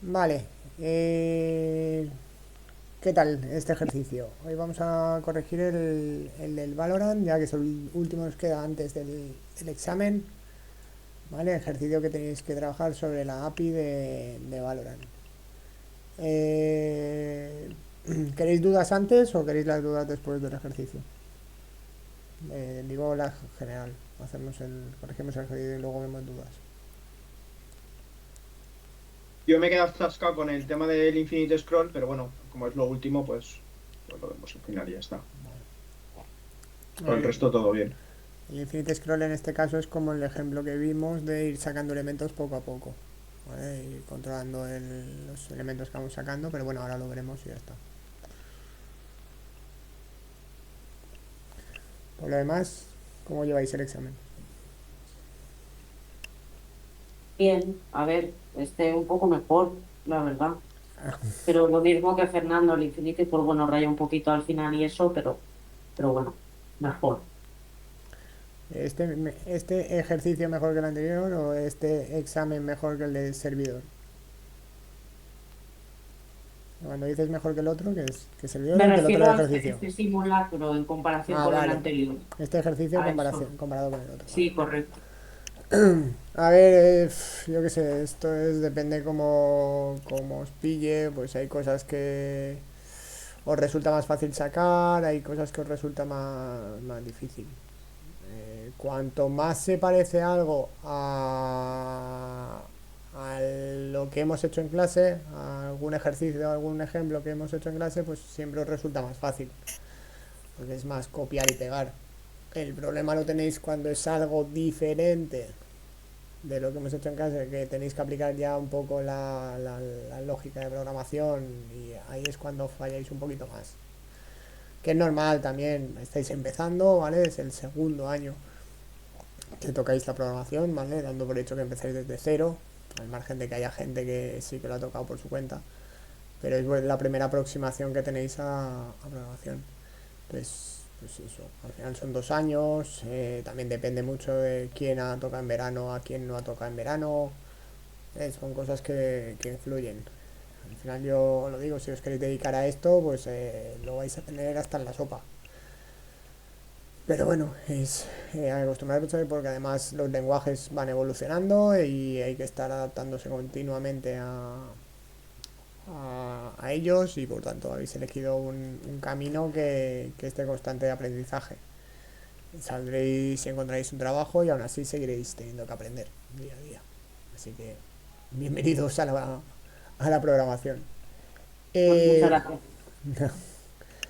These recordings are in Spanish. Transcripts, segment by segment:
Vale. eh, ¿Qué tal este ejercicio? Hoy vamos a corregir el del Valorant, ya que es el último que nos queda antes del examen. ¿Vale? Ejercicio que tenéis que trabajar sobre la API de Valorant. Eh, ¿Queréis dudas antes o queréis las dudas después del ejercicio? Digo la general. Corregimos el ejercicio y luego vemos dudas. Yo me he quedado atascado con el tema del Infinite Scroll, pero bueno, como es lo último, pues lo vemos al final y ya está. Por el El, resto todo bien. el Infinite Scroll en este caso es como el ejemplo que vimos de ir sacando elementos poco a poco. ¿Vale? Ir controlando los elementos que vamos sacando, pero bueno, ahora lo veremos y ya está. Por lo demás, ¿cómo lleváis el examen? Bien, a ver, un poco mejor, la verdad. Pero lo mismo que Fernando, el Infinity, pues bueno, raya un poquito al final y eso, pero bueno, mejor. ¿Este ejercicio mejor que el anterior o este examen mejor que el del servidor? Cuando dices mejor que el otro, ¿que servidor Me o que el otro refiero a ejercicio? este simulacro en comparación Ah, con el vale. anterior. Este ejercicio A eso. comparado con el otro, vale. Sí, correcto. A ver, yo qué sé, esto depende cómo os pille, pues hay cosas que os resulta más fácil sacar, hay cosas que os resulta más difícil. Cuanto más se parece algo a lo que hemos hecho en clase, a algún ejercicio, algún ejemplo que hemos hecho en clase, pues siempre os resulta más fácil, porque es más copiar y pegar. El problema lo tenéis cuando es algo diferente de lo que hemos hecho en clase, que tenéis que aplicar ya un poco la lógica de programación y ahí es cuando falláis un poquito más. Que es normal también, estáis empezando, ¿vale? Es el segundo año que tocáis la programación, ¿vale? Dando por hecho que empezáis desde cero, al margen de que haya gente que sí que lo ha tocado por su cuenta, pero es la primera aproximación que tenéis a programación. Entonces, pues eso, al final son 2 años, también depende mucho de quién ha tocado en verano, a quién no ha tocado en verano, son cosas que influyen. Al final yo lo digo, si os queréis dedicar a esto, pues lo vais a tener hasta en la sopa. Pero bueno, es acostumbrarse porque además los lenguajes van evolucionando y hay que estar adaptándose continuamente a ellos y por tanto habéis elegido un camino que esté constante de aprendizaje. Saldréis y encontraréis un trabajo y aún así seguiréis teniendo que aprender día a día. Así que bienvenidos a la programación. Pues muchas Eh, gracias.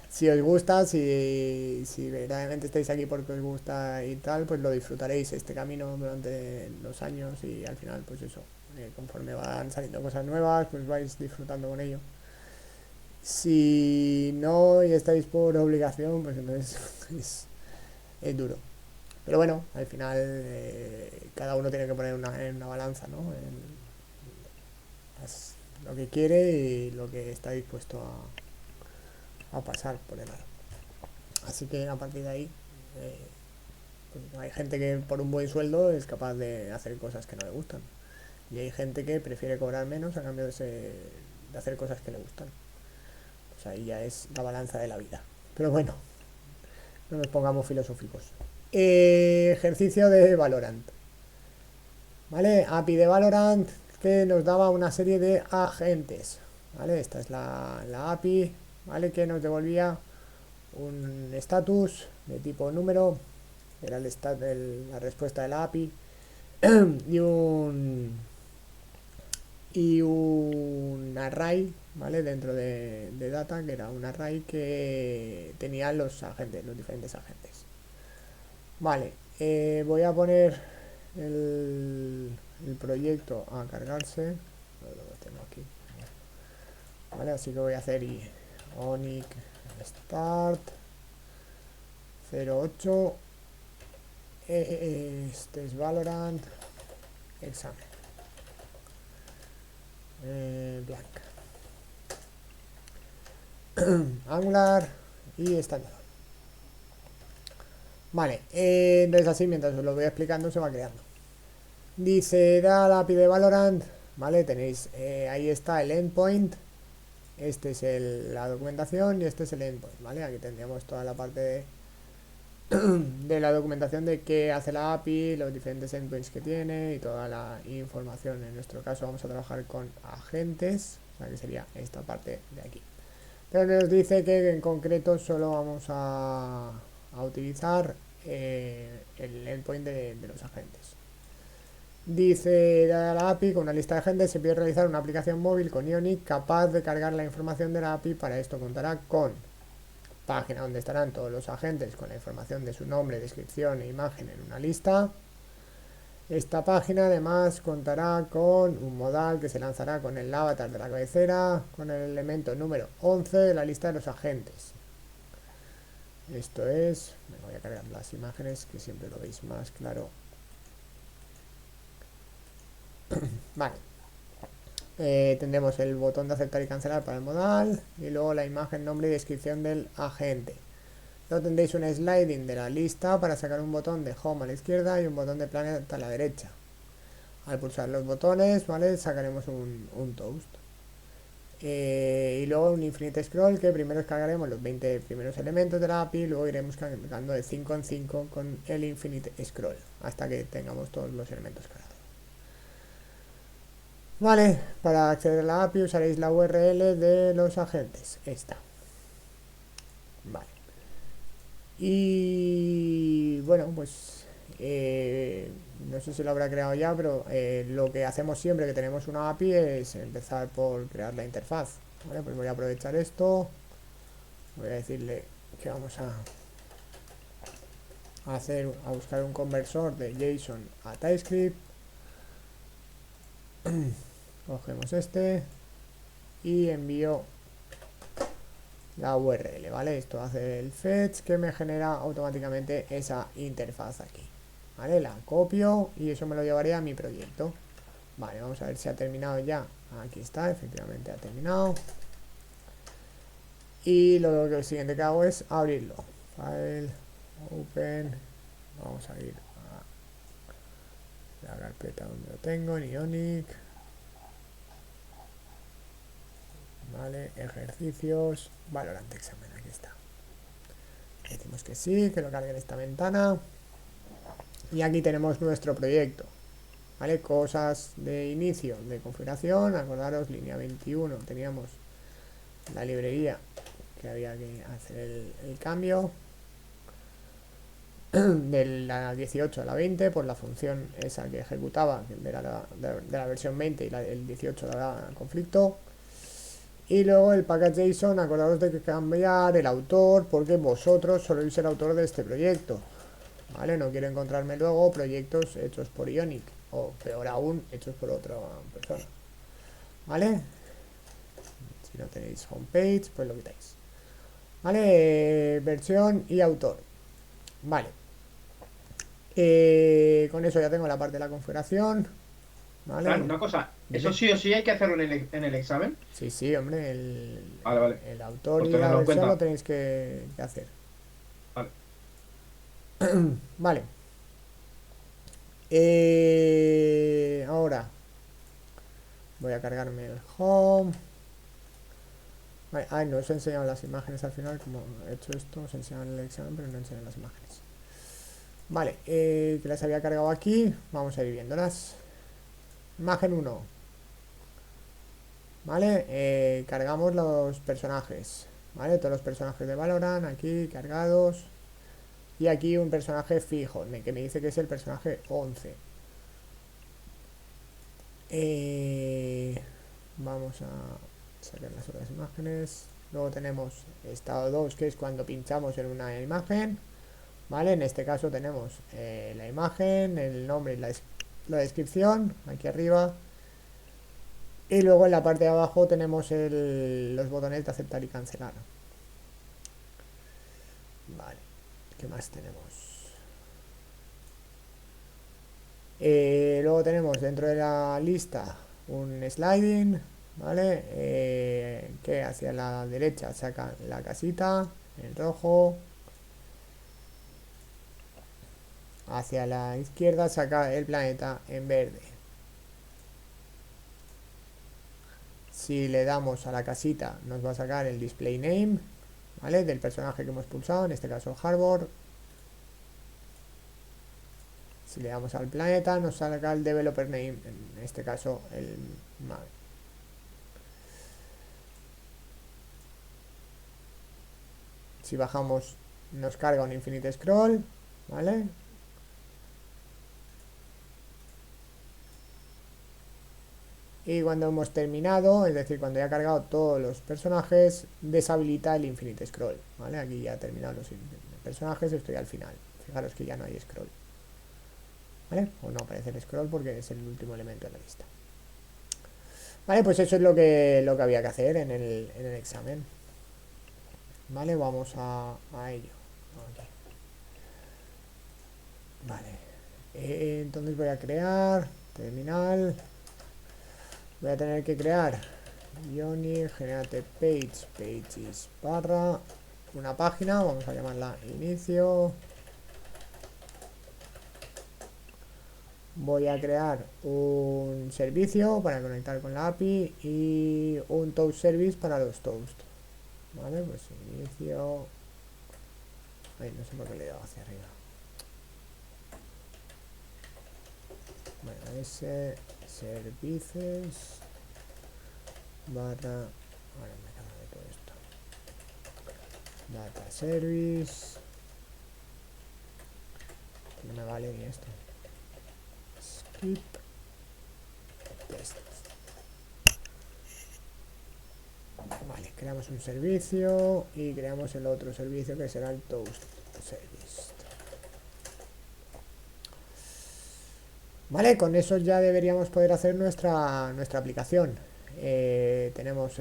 si os gusta, si verdaderamente estáis aquí porque os gusta y tal, pues lo disfrutaréis este camino durante los años y al final, pues eso, conforme van saliendo cosas nuevas, pues vais disfrutando con ello. Si no y estáis por obligación, pues entonces es duro. Pero bueno, al final cada uno tiene que poner en una balanza, ¿no? Lo que quiere y lo que está dispuesto a pasar por el aro. Así que a partir de ahí, eh, pues hay gente que por un buen sueldo es capaz de hacer cosas que no le gustan. Y hay gente que prefiere cobrar menos a cambio de hacer cosas que le gustan. Pues ahí ya es la balanza de la vida. Pero bueno, no nos pongamos filosóficos. Ejercicio de Valorant. ¿Vale? API de Valorant que nos daba una serie de agentes. ¿Vale? Esta es la API, ¿vale? Que nos devolvía un estatus de tipo número, era la respuesta de la API, y un array, ¿vale? Dentro de data, que era un array que tenía los agentes, los diferentes agentes. Vale, voy a poner el proyecto a cargarse. Lo tengo aquí. Vale, así que voy a hacer onic start 08. Este es Valorant examen. Blank. Angular y estándar. Vale, entonces así mientras os lo voy explicando se va creando. Dice, da la API de Valorant. ¿vale? Tenéis, ahí está el endpoint, este es la documentación y este es el endpoint, ¿vale? Aquí tendríamos toda la parte de la documentación de qué hace la API, los diferentes endpoints que tiene y toda la información. En nuestro caso vamos a trabajar con agentes, o sea que sería esta parte de aquí. Pero nos dice que en concreto solo vamos a utilizar el endpoint de los agentes. Dice la API, con una lista de agentes se puede realizar una aplicación móvil con Ionic capaz de cargar la información de la API. Para esto contará con página donde estarán todos los agentes con la información de su nombre, descripción e imagen en una lista. Esta página además contará con un modal que se lanzará con el avatar de la cabecera, con el elemento número 11 de la lista de los agentes. Esto es, me voy a cargar las imágenes que siempre lo veis más claro. Vale. Tendremos el botón de aceptar y cancelar para el modal y luego la imagen, nombre y descripción del agente. Luego tendréis un sliding de la lista para sacar un botón de home a la izquierda y un botón de planet a la derecha. Al pulsar los botones, ¿vale? Sacaremos un toast. Y luego un infinite scroll que primero descargaremos los 20 primeros elementos de la API y luego iremos cargando de 5 en 5 con el infinite scroll hasta que tengamos todos los elementos cargados. Vale, para acceder a la API usaréis la URL de los agentes, esta. Vale. Y bueno, pues no sé si lo habrá creado ya, pero lo que hacemos siempre que tenemos una API es empezar por crear la interfaz. Vale, pues voy a aprovechar esto. Voy a decirle que vamos a buscar un conversor de JSON a TypeScript. Cogemos este y envío la URL, ¿vale? Esto hace el fetch que me genera automáticamente esa interfaz aquí, ¿vale? La copio y eso me lo llevaré a mi proyecto. Vale, vamos a ver si ha terminado ya. Aquí está, efectivamente ha terminado. Y lo siguiente que hago es abrirlo. File, open. Vamos a ir a la carpeta donde lo tengo, en Ionic. Vale, ejercicios, Valorant examen, aquí está. Decimos que sí, que lo cargue en esta ventana. Y aquí tenemos nuestro proyecto. ¿Vale? Cosas de inicio, de configuración. Acordaros, línea 21, teníamos la librería que había que hacer el cambio. De la 18 a la 20, por la función esa que ejecutaba, de la versión 20 y el 18 daba conflicto. Y luego el package JSON, acordaros de que cambiar el autor, porque vosotros sois el autor de este proyecto. ¿Vale? No quiero encontrarme luego proyectos hechos por Ionic, o peor aún, hechos por otra persona. ¿Vale? Si no tenéis homepage, pues lo quitáis. ¿Vale? Versión y autor. Vale. Con eso ya tengo la parte de la configuración. ¿Vale? Fran, una cosa, ¿eso sí o sí hay que hacerlo en el examen? Sí, sí, hombre, Vale. el autor Pues y la tenerlo en versión cuenta. lo tenéis que hacer. Vale. Vale. Ahora voy a cargarme el home. Vale, ay, no os he enseñado las imágenes al final. Como he hecho esto, os he enseñado el examen, pero no he enseñado las imágenes. Vale, que las había cargado aquí. Vamos a ir viéndolas. Imagen 1. Vale, cargamos los personajes. Vale, todos los personajes de Valorant aquí cargados. Y aquí un personaje fijo, que me dice que es el personaje 11. Vamos a sacar las otras imágenes. Luego tenemos estado 2, que es cuando pinchamos en una imagen. Vale, en este caso tenemos la imagen, el nombre y la descripción, aquí arriba. Y luego en la parte de abajo tenemos los botones de aceptar y cancelar. Vale, ¿qué más tenemos? Luego tenemos dentro de la lista un sliding, ¿vale? Que hacia la derecha saca la casita en rojo, hacia la izquierda saca el planeta en verde. Si le damos a la casita, nos va a sacar el display name, ¿vale? Del personaje que hemos pulsado, en este caso Harbor. Si le damos al planeta, nos saca el developer name, en este caso el Mave. Si bajamos, nos carga un infinite scroll, ¿vale? Y cuando hemos terminado, es decir, cuando ya ha cargado todos los personajes, deshabilita el infinite scroll, ¿vale? Aquí ya ha terminado los personajes, estoy al final. Fijaros que ya no hay scroll, ¿vale? O no aparece el scroll porque es el último elemento de la lista. Vale, pues eso es lo que había que hacer en el examen. Vale, vamos a ello. Okay. Vale, entonces voy a crear terminal. Voy a tener que crear Ionic, generate page, pages barra una página, vamos a llamarla inicio. Voy a crear un servicio para conectar con la API y un toast service para los toast. Vale, pues inicio. Ay, no sé por qué le he dado hacia arriba. Bueno, ese services barra. Ahora me acabo de todo esto. Data service. No me vale ni esto. Skip test. Vale, creamos un servicio y creamos el otro servicio que será el toast service. Vale, con eso ya deberíamos poder hacer nuestra aplicación. Tenemos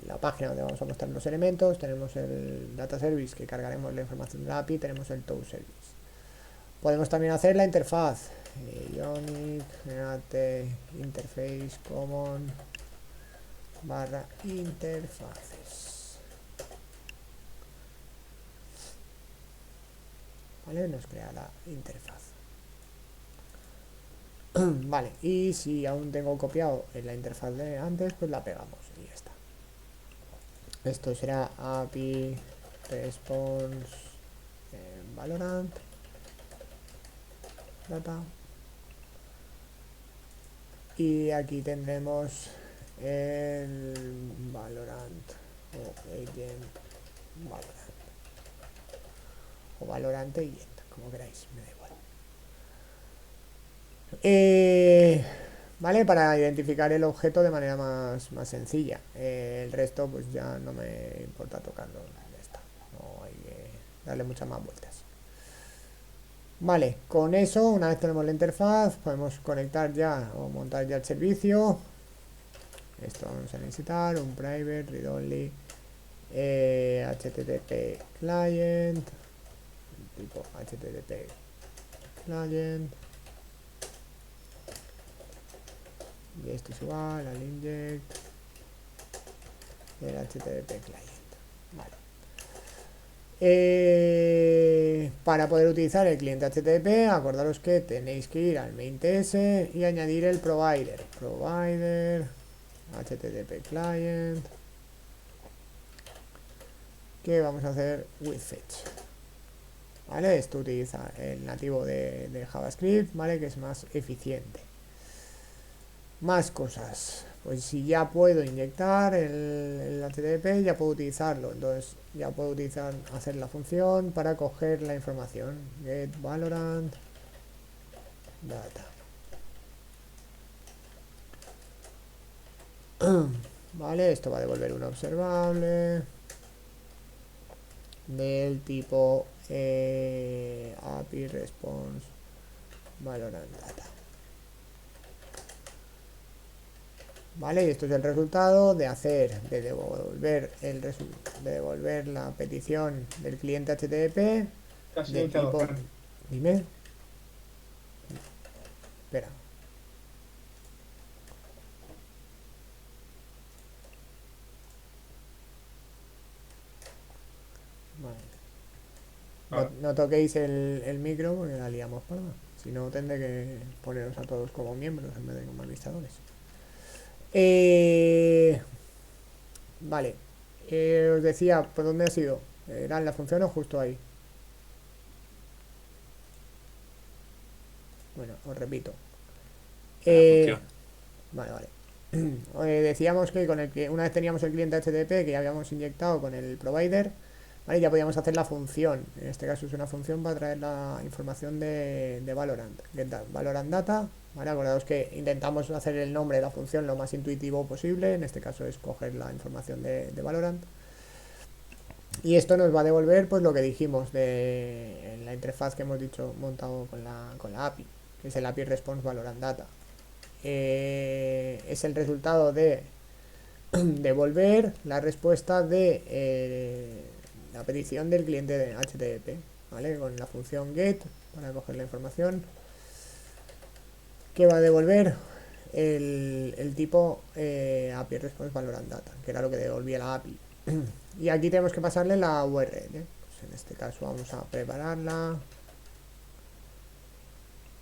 la página donde vamos a mostrar los elementos, tenemos el data service que cargaremos la información de la API, tenemos el toast service. Podemos también hacer la interfaz. Ionic, generate interface common barra interfaces. Vale, nos crea la interfaz. Vale, y si aún tengo copiado en la interfaz de antes, pues la pegamos y ya está. Esto será API response Valorant data. Y aquí tendremos el Valorant o agent Valorant o Valorant agent, como queráis, me da igual. Vale, para identificar el objeto de manera más sencilla. El resto pues ya no me importa tocarlo. No hay que darle muchas más vueltas. Vale, con eso, una vez tenemos la interfaz, podemos conectar ya o montar ya el servicio. Esto vamos a necesitar un private read only HTTP client, tipo HTTP client. Y esto es igual al inject del HTTP client. Vale. Para poder utilizar el cliente HTTP, acordaros que tenéis que ir al main TS y añadir el provider HTTP client, que vamos a hacer with fetch. Vale, esto utiliza el nativo de JavaScript, vale, que es más eficiente. Más cosas, pues si ya puedo inyectar el HTTP, ya puedo utilizarlo, entonces ya puedo hacer la función para coger la información, get Valorant data. Vale, esto va a devolver un observable del tipo API response Valorant data. Vale, y esto es el resultado de devolver la petición del cliente HTTP de tipo. Dime. Espera. Vale. No toquéis el micro porque la liamos parda. Si no, tendré que poneros a todos como miembros en vez de como administradores. Vale. Os decía, ¿por dónde ha sido? ¿Era en la función o justo ahí? Bueno, os repito. En la Eh, función. vale, vale. Decíamos que con el que una vez teníamos el cliente HTTP que ya habíamos inyectado con el provider, ¿vale? Ya podíamos hacer la función. En este caso es una función para traer la información de Valorant. Valorant Data, ¿vale? Acordaos que intentamos hacer el nombre de la función lo más intuitivo posible. En este caso es coger la información de Valorant. Y esto nos va a devolver pues lo que dijimos en la interfaz que hemos dicho montado con la API, que es el API Response Valorant Data. Es el resultado de devolver la respuesta de la petición del cliente de HTTP, ¿vale? Con la función get para coger la información que va a devolver el tipo API Response Valorant Data, que era lo que devolvía la API. Y aquí tenemos que pasarle la URL. Pues en este caso vamos a prepararla.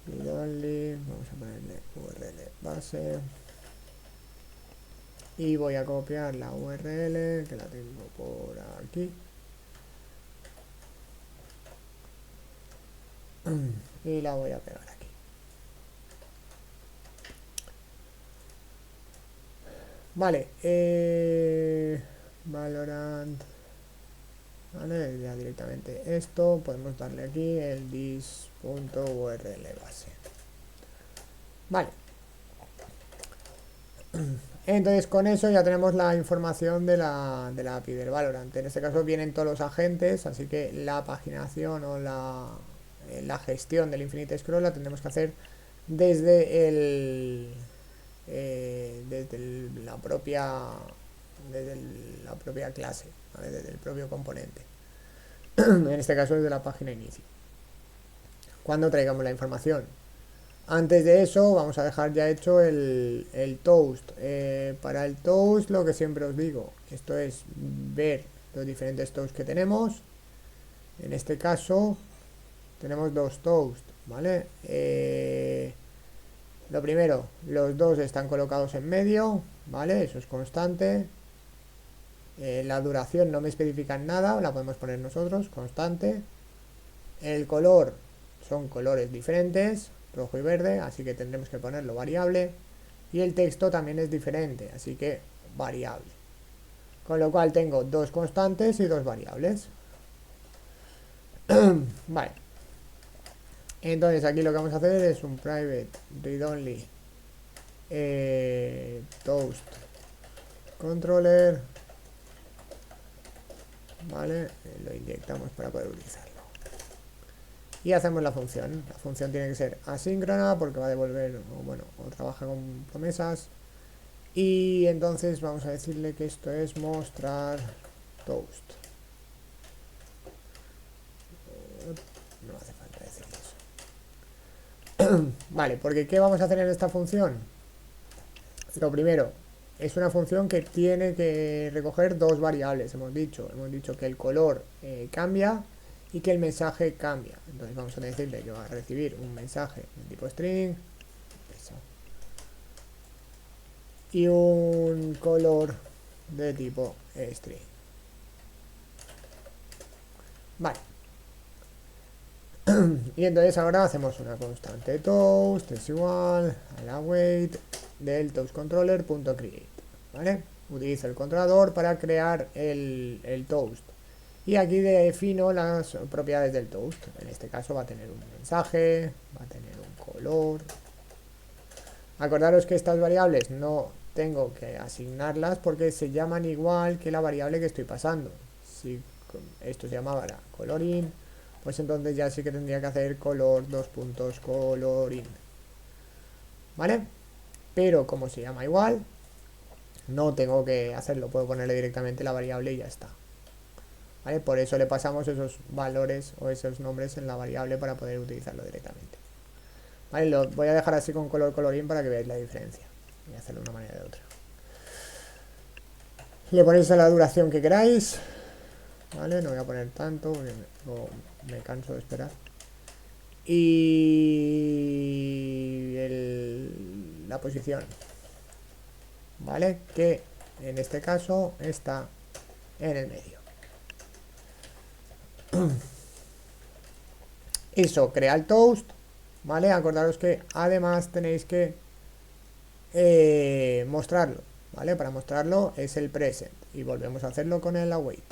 Vamos a ponerle URL base. Y voy a copiar la URL, que la tengo por aquí. Y la voy a pegar aquí. Vale, Valorant. Vale, ya directamente esto. Podemos darle aquí el dis.url base. Vale. Entonces con eso ya tenemos la información de la API del Valorant. En este caso vienen todos los agentes, así que la paginación o la gestión del Infinite Scroll la tendremos que hacer desde la propia clase, ¿vale? Desde el propio componente. En este caso desde la página inicio. Cuando traigamos la información. Antes de eso vamos a dejar ya hecho el toast. Para el toast lo que siempre os digo, esto es ver los diferentes toasts que tenemos. En este caso tenemos dos toasts, ¿vale? Lo primero, los dos están colocados en medio, ¿vale? Eso es constante. La duración no me especifican nada, la podemos poner nosotros, constante. El color son colores diferentes, rojo y verde, así que tendremos que ponerlo variable. Y el texto también es diferente, así que variable. Con lo cual tengo dos constantes y dos variables. Vale. Entonces aquí lo que vamos a hacer es un private read only toast controller. Vale, lo inyectamos para poder utilizarlo. Y hacemos la función. La función tiene que ser asíncrona porque va a devolver, o trabaja con promesas. Y entonces vamos a decirle que esto es mostrar toast. No hace falta decir eso. Vale, porque ¿qué vamos a hacer en esta función? Lo primero, es una función que tiene que recoger dos variables, hemos dicho que el color cambia y que el mensaje cambia. Entonces vamos a decirle que va a recibir un mensaje de tipo string y un color de tipo string. Vale. Y entonces ahora hacemos una constante toast es igual a la await del toastController.create, ¿vale? Utilizo el controlador para crear el toast. Y aquí defino las propiedades del toast. En este caso va a tener un mensaje, va a tener un color. Acordaros que estas variables no tengo que asignarlas porque se llaman igual que la variable que estoy pasando. Si esto se llamara colorin, pues entonces ya sí que tendría que hacer color colorin. ¿Vale? Pero como se llama igual, no tengo que hacerlo, puedo ponerle directamente la variable y ya está. ¿Vale? Por eso le pasamos esos valores o esos nombres en la variable para poder utilizarlo directamente. ¿Vale? Lo voy a dejar así con color colorín para que veáis la diferencia. Voy a hacerlo de una manera de otra. Le ponéis a la duración que queráis. ¿Vale? No voy a poner tanto porque me canso de esperar. Y la posición. ¿Vale? Que en este caso está en el medio. Eso crea el toast, ¿vale? Acordaros que además tenéis que mostrarlo, ¿vale? Para mostrarlo es el present y volvemos a hacerlo con el await,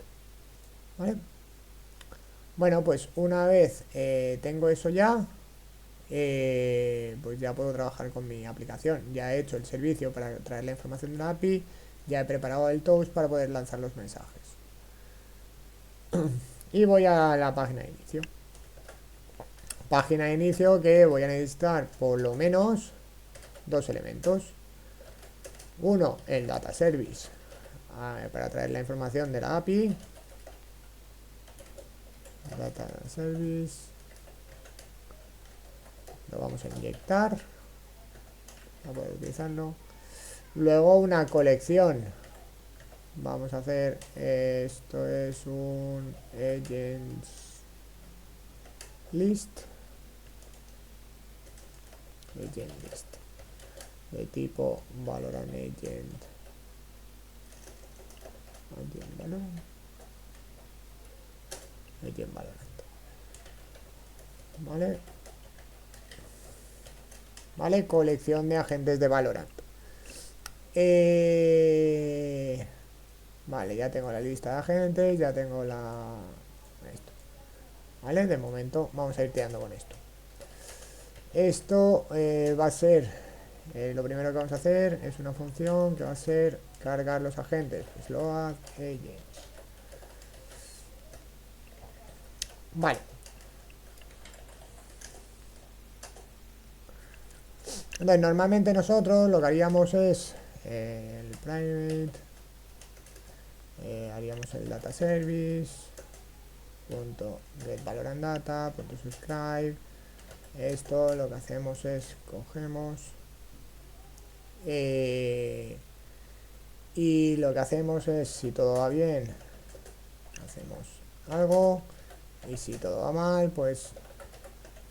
¿vale? Bueno, pues una vez tengo eso ya, pues ya puedo trabajar con mi aplicación. Ya he hecho el servicio para traer la información de la API, ya he preparado el toast para poder lanzar los mensajes. Y voy a la página de inicio. Página de inicio que voy a necesitar por lo menos dos elementos. Uno, el data service, para traer la información de la API. Data service. Lo vamos a inyectar para poder utilizarlo. Luego una colección. Vamos a hacer, esto es un agents list. Agent list. De tipo Valorant agent. Agent Valorant. Agent Valorant. ¿Vale? ¿Vale? Colección de agentes de Valorant. Vale, ya tengo la lista de agentes, ya tengo esto. ¿Vale? De momento vamos a ir tirando con esto. Esto va a ser, lo primero que vamos a hacer es una función que va a ser cargar los agentes. Load agents. Vale. Entonces, normalmente nosotros lo que haríamos es el private, haríamos el data service, punto get valorant data, punto subscribe. Esto lo que hacemos es cogemos y lo que hacemos es, si todo va bien, hacemos algo, y si todo va mal, pues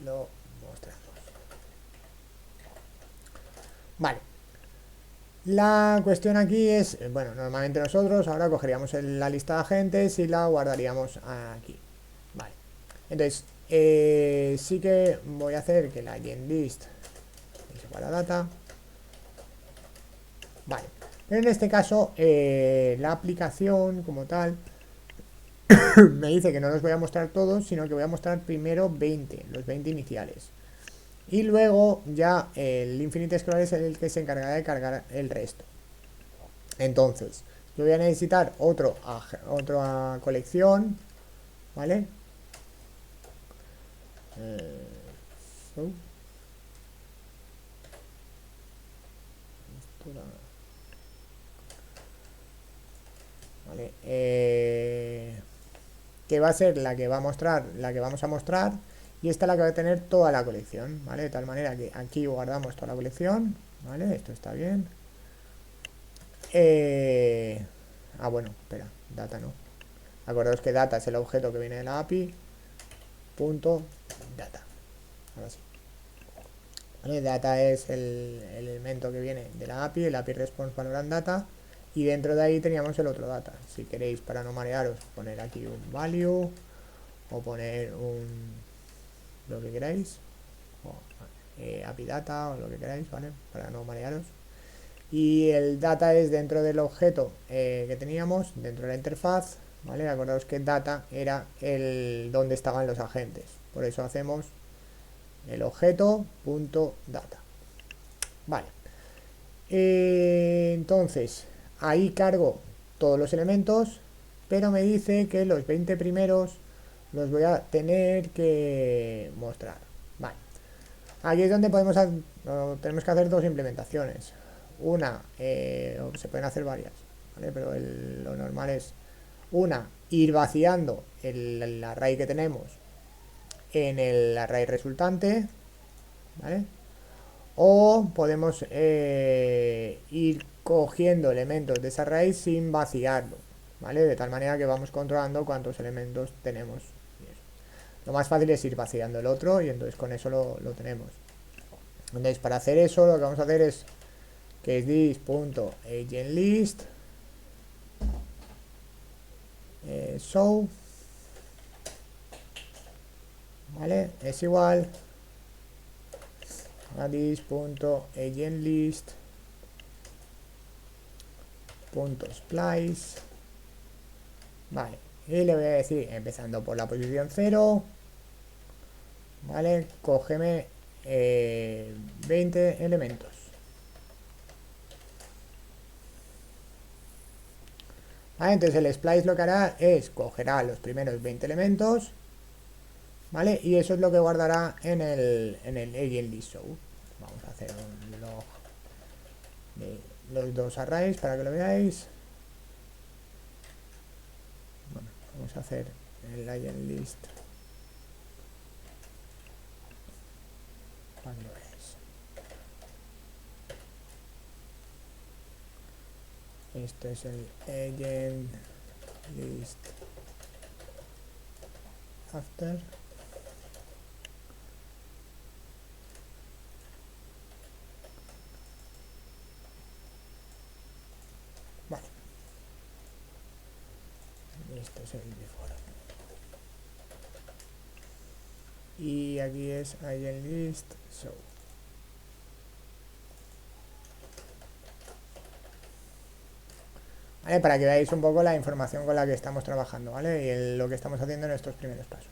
lo mostramos. Vale. La cuestión aquí es, bueno, normalmente nosotros ahora cogeríamos la lista de agentes y la guardaríamos aquí. Vale. Entonces, sí que voy a hacer que la agent list es igual a data. Vale. Pero en este caso, la aplicación como tal me dice que no los voy a mostrar todos, sino que voy a mostrar primero 20, los 20 iniciales. Y luego ya el Infinite Scroll es el que se encargará de cargar el resto. Entonces, yo voy a necesitar otra colección, ¿vale? Vale, que va a ser la que va a mostrar, la que vamos a mostrar, y esta es la que va a tener toda la colección, ¿vale? De tal manera que aquí guardamos toda la colección, ¿vale? Esto está bien. Bueno, espera, data no. Acordaos que data es el objeto que viene de la API. Punto data. Ahora sí. ¿Vale? Data es el elemento que viene de la API, el API response valorant data. Y dentro de ahí teníamos el otro data. Si queréis, para no marearos, poner aquí un value o poner lo que queráis, o API data o lo que queráis, ¿vale? Para no marearos. Y el data es dentro del objeto que teníamos, dentro de la interfaz, ¿vale? Acordaos que data era donde estaban los agentes. Por eso hacemos el objeto.data. Vale. Entonces, ahí cargo todos los elementos, pero me dice que los 20 primeros los voy a tener que mostrar. Vale. Aquí es donde tenemos que hacer dos implementaciones. Una, se pueden hacer varias, ¿vale? Pero lo normal es una, ir vaciando el array que tenemos en el array resultante, ¿vale? O podemos ir cogiendo elementos de ese array sin vaciarlo, ¿vale? De tal manera que vamos controlando cuántos elementos tenemos. Lo más fácil es ir vaciando el otro y entonces con eso lo tenemos. Entonces, para hacer eso, lo que vamos a hacer es que es this.agentList, show, ¿vale? Es igual a this.agentlist.splice, vale, y le voy a decir, empezando por la posición 0, vale, cógeme 20 elementos. Vale, entonces el splice lo que hará es cogerá los primeros 20 elementos, ¿vale? Y eso es lo que guardará en el AgentList show. Vamos a hacer un log de los dos arrays para que lo veáis. Bueno, vamos a hacer el AgentList para que lo veáis. Esto es el agent list after. Vale. Esto es el before. Y aquí es agent list show. ¿Vale? Para que veáis un poco la información con la que estamos trabajando, ¿vale? Y lo que estamos haciendo en estos primeros pasos.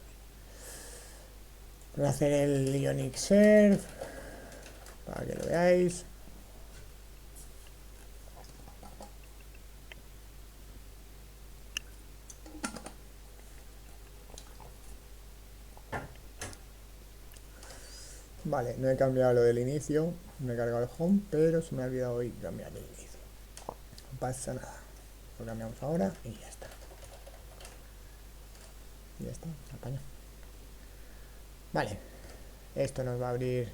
Voy a hacer el Ionic Serve para que lo veáis. Vale, no he cambiado lo del inicio, me he cargado el home, pero se me ha olvidado hoy cambiar el inicio. No pasa nada. Lo cambiamos ahora y ya está. Ya está, apaño. Vale, esto nos va a abrir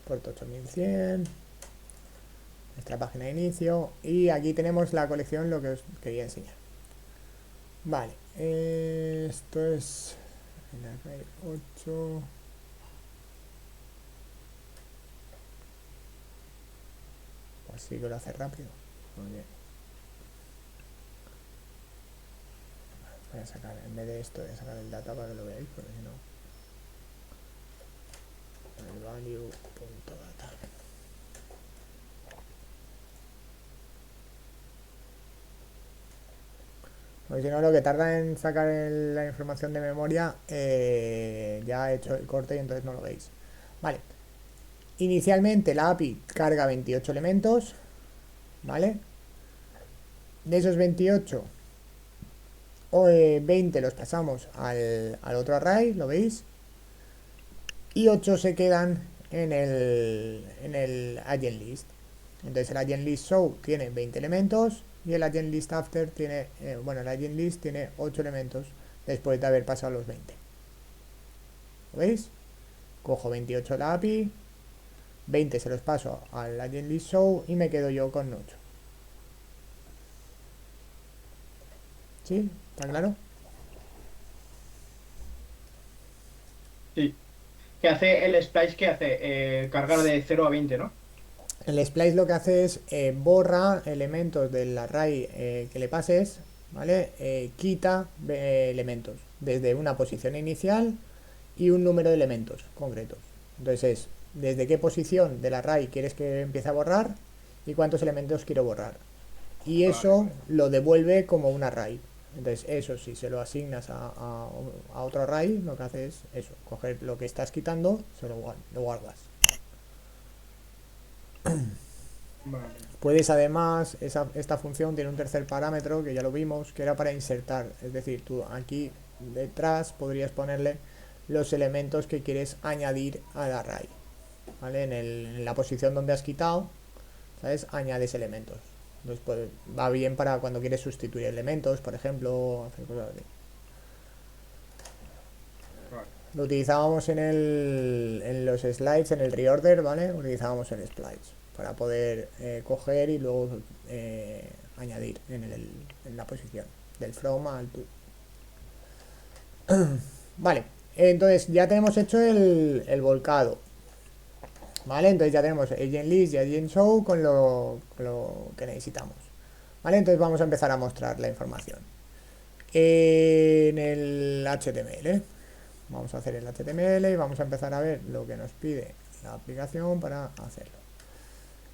puerto 8100, nuestra página de inicio, y aquí tenemos la colección, lo que os quería enseñar. Vale, esto es el array 8. Pues sí que lo hace rápido. Muy bien. Voy a sacar, en vez de esto, voy a sacar el data para que lo veáis, porque si no, el value.data. Porque si no, lo que tarda en sacar la información de memoria, ya he hecho el corte y entonces no lo veis. Vale. Inicialmente la API carga 28 elementos, ¿vale? De esos 28, 20 los pasamos al otro array, ¿lo veis? Y 8 se quedan en el agent list. Entonces el agent list show tiene 20 elementos y el agent list after tiene, bueno, el agent list tiene 8 elementos después de haber pasado los 20. ¿Lo veis? Cojo 28 de la API, 20 se los paso al agent list show y me quedo yo con 8. ¿Sí? ¿Está claro? Sí. ¿Qué hace el splice? ¿Qué hace? Cargar de 0 a 20, ¿no? El splice lo que hace es borra elementos del array que le pases, ¿vale? Quita elementos desde una posición inicial y un número de elementos concretos. Entonces es desde qué posición del array quieres que empiece a borrar y cuántos elementos quiero borrar. Y eso Vale. lo devuelve como un array. Entonces eso, si se lo asignas a otro array, lo que hace es eso, coger lo que estás quitando, se lo guardas. Vale. Puedes además, esta función tiene un tercer parámetro que ya lo vimos, que era para insertar. Es decir, tú aquí detrás podrías ponerle los elementos que quieres añadir al array, ¿vale? En la posición donde has quitado, ¿sabes? Añades elementos. Entonces pues, va bien para cuando quieres sustituir elementos, por ejemplo, hacer cosas así. Vale. Lo utilizábamos en los slides, en el reorder, ¿vale? Utilizábamos el splice para poder coger y luego añadir en la posición del from al to. Vale, entonces ya tenemos hecho el volcado, ¿vale? Entonces ya tenemos agent list y agent show con lo que necesitamos, ¿vale? Entonces vamos a empezar a mostrar la información. en el HTML. Vamos a hacer el HTML y vamos a empezar a ver lo que nos pide la aplicación para hacerlo.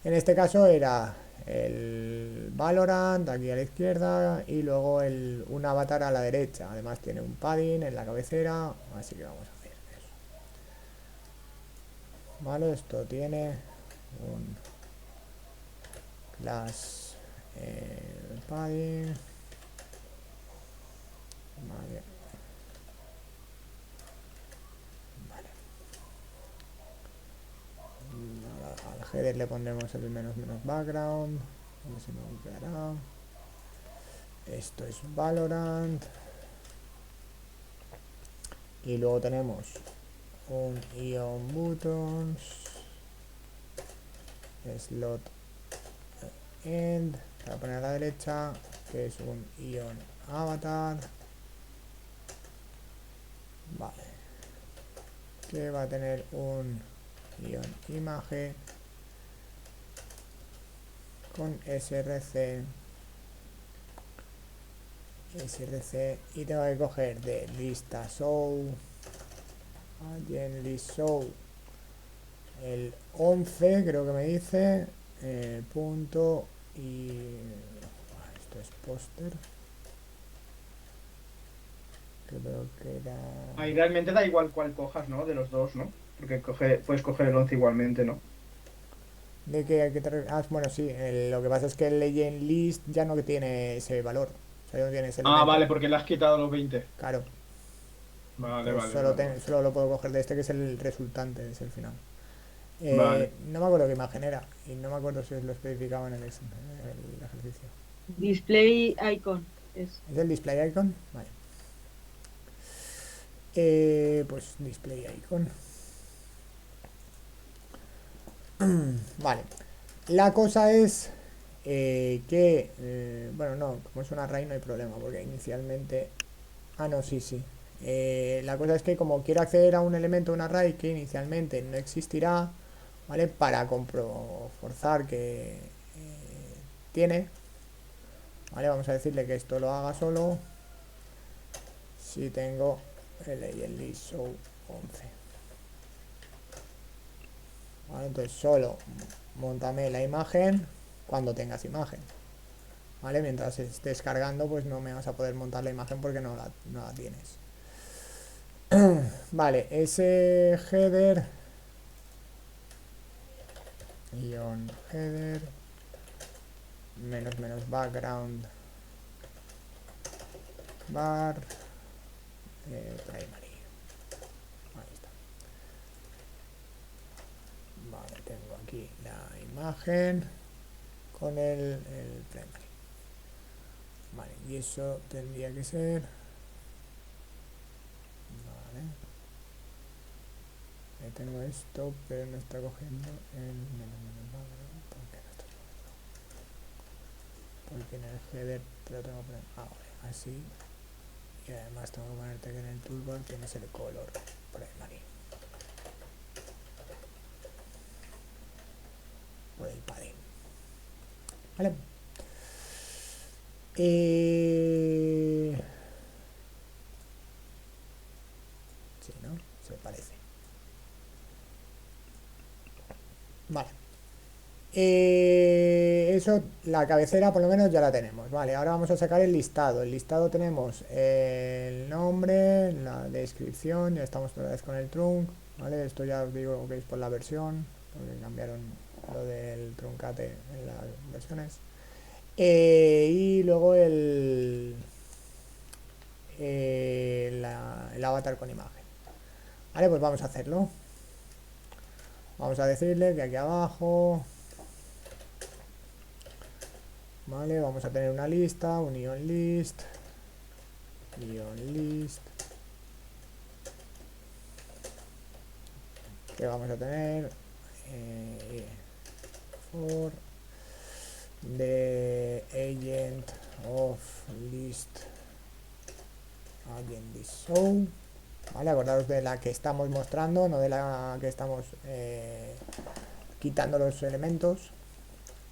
En este caso era el Valorant aquí a la izquierda y luego un avatar a la derecha. Además tiene un padding en la cabecera, así que vamos a hacer eso. Vale, esto tiene un class padding. Vale. Al header le pondremos el menos background. A ver si me quedará. Esto es Valorant. Y luego tenemos un ion buttons, slot end, para poner a la derecha, que es un ion avatar. Vale. Que va a tener un ion imagen con src y tengo que coger de lista show en list show el 11 creo que me dice punto y esto es póster, creo que era Ahí realmente da igual cuál cojas, ¿no? De los dos, ¿no? Porque puedes coger el 11 igualmente, ¿no? de que hay que bueno, sí, lo que pasa es que el legend list ya no tiene ese valor, o sea, ya no tiene ese Ah, elemento, vale, porque le has quitado los 20. claro. Vale, Entonces vale, vale, vale. solo lo puedo coger de este que es el resultante, es el final. Vale. No me acuerdo qué imagen era y no me acuerdo si os lo especificaba en el ejercicio. Display icon. ¿Es el display icon? Vale. Pues display icon. Vale. La cosa es bueno, no, como es un array no hay problema porque inicialmente... Ah, no, sí, sí. La cosa es que como quiero acceder a un elemento, un array que inicialmente no existirá, ¿vale? Para forzar que tiene, ¿vale? Vamos a decirle que esto lo haga solo si tengo el list show 11. ¿Vale? Entonces solo montame la imagen cuando tengas imagen, ¿vale? Mientras estés cargando pues no me vas a poder montar la imagen porque no la tienes. Vale, ese header ion header menos background bar primary. Ahí está. Vale, tengo aquí la imagen con el primary. Vale, y eso tendría que ser... Vale. Ahí tengo esto, pero no está cogiendo el menos background. ¿Por qué no está cogiendo? Porque en el header te lo tengo que poner ahora, así. Y además tengo que ponerte que en el toolbar tienes el color primary. Por el padding. Vale. Sí, ¿no? Se parece. Vale. Eso, la cabecera por lo menos ya la tenemos. Vale, ahora vamos a sacar el listado. El listado tenemos el nombre, la descripción, ya estamos otra vez con el trunk. Vale, esto ya os digo que es por la versión, porque cambiaron lo del truncate en las versiones. Y luego el avatar con imagen. Vale, pues vamos a hacerlo. Vamos a decirle que aquí abajo, vale, vamos a tener una lista, un ion list, que vamos a tener for the agent of list show. Vale, acordaros de la que estamos mostrando, no de la que estamos quitando los elementos.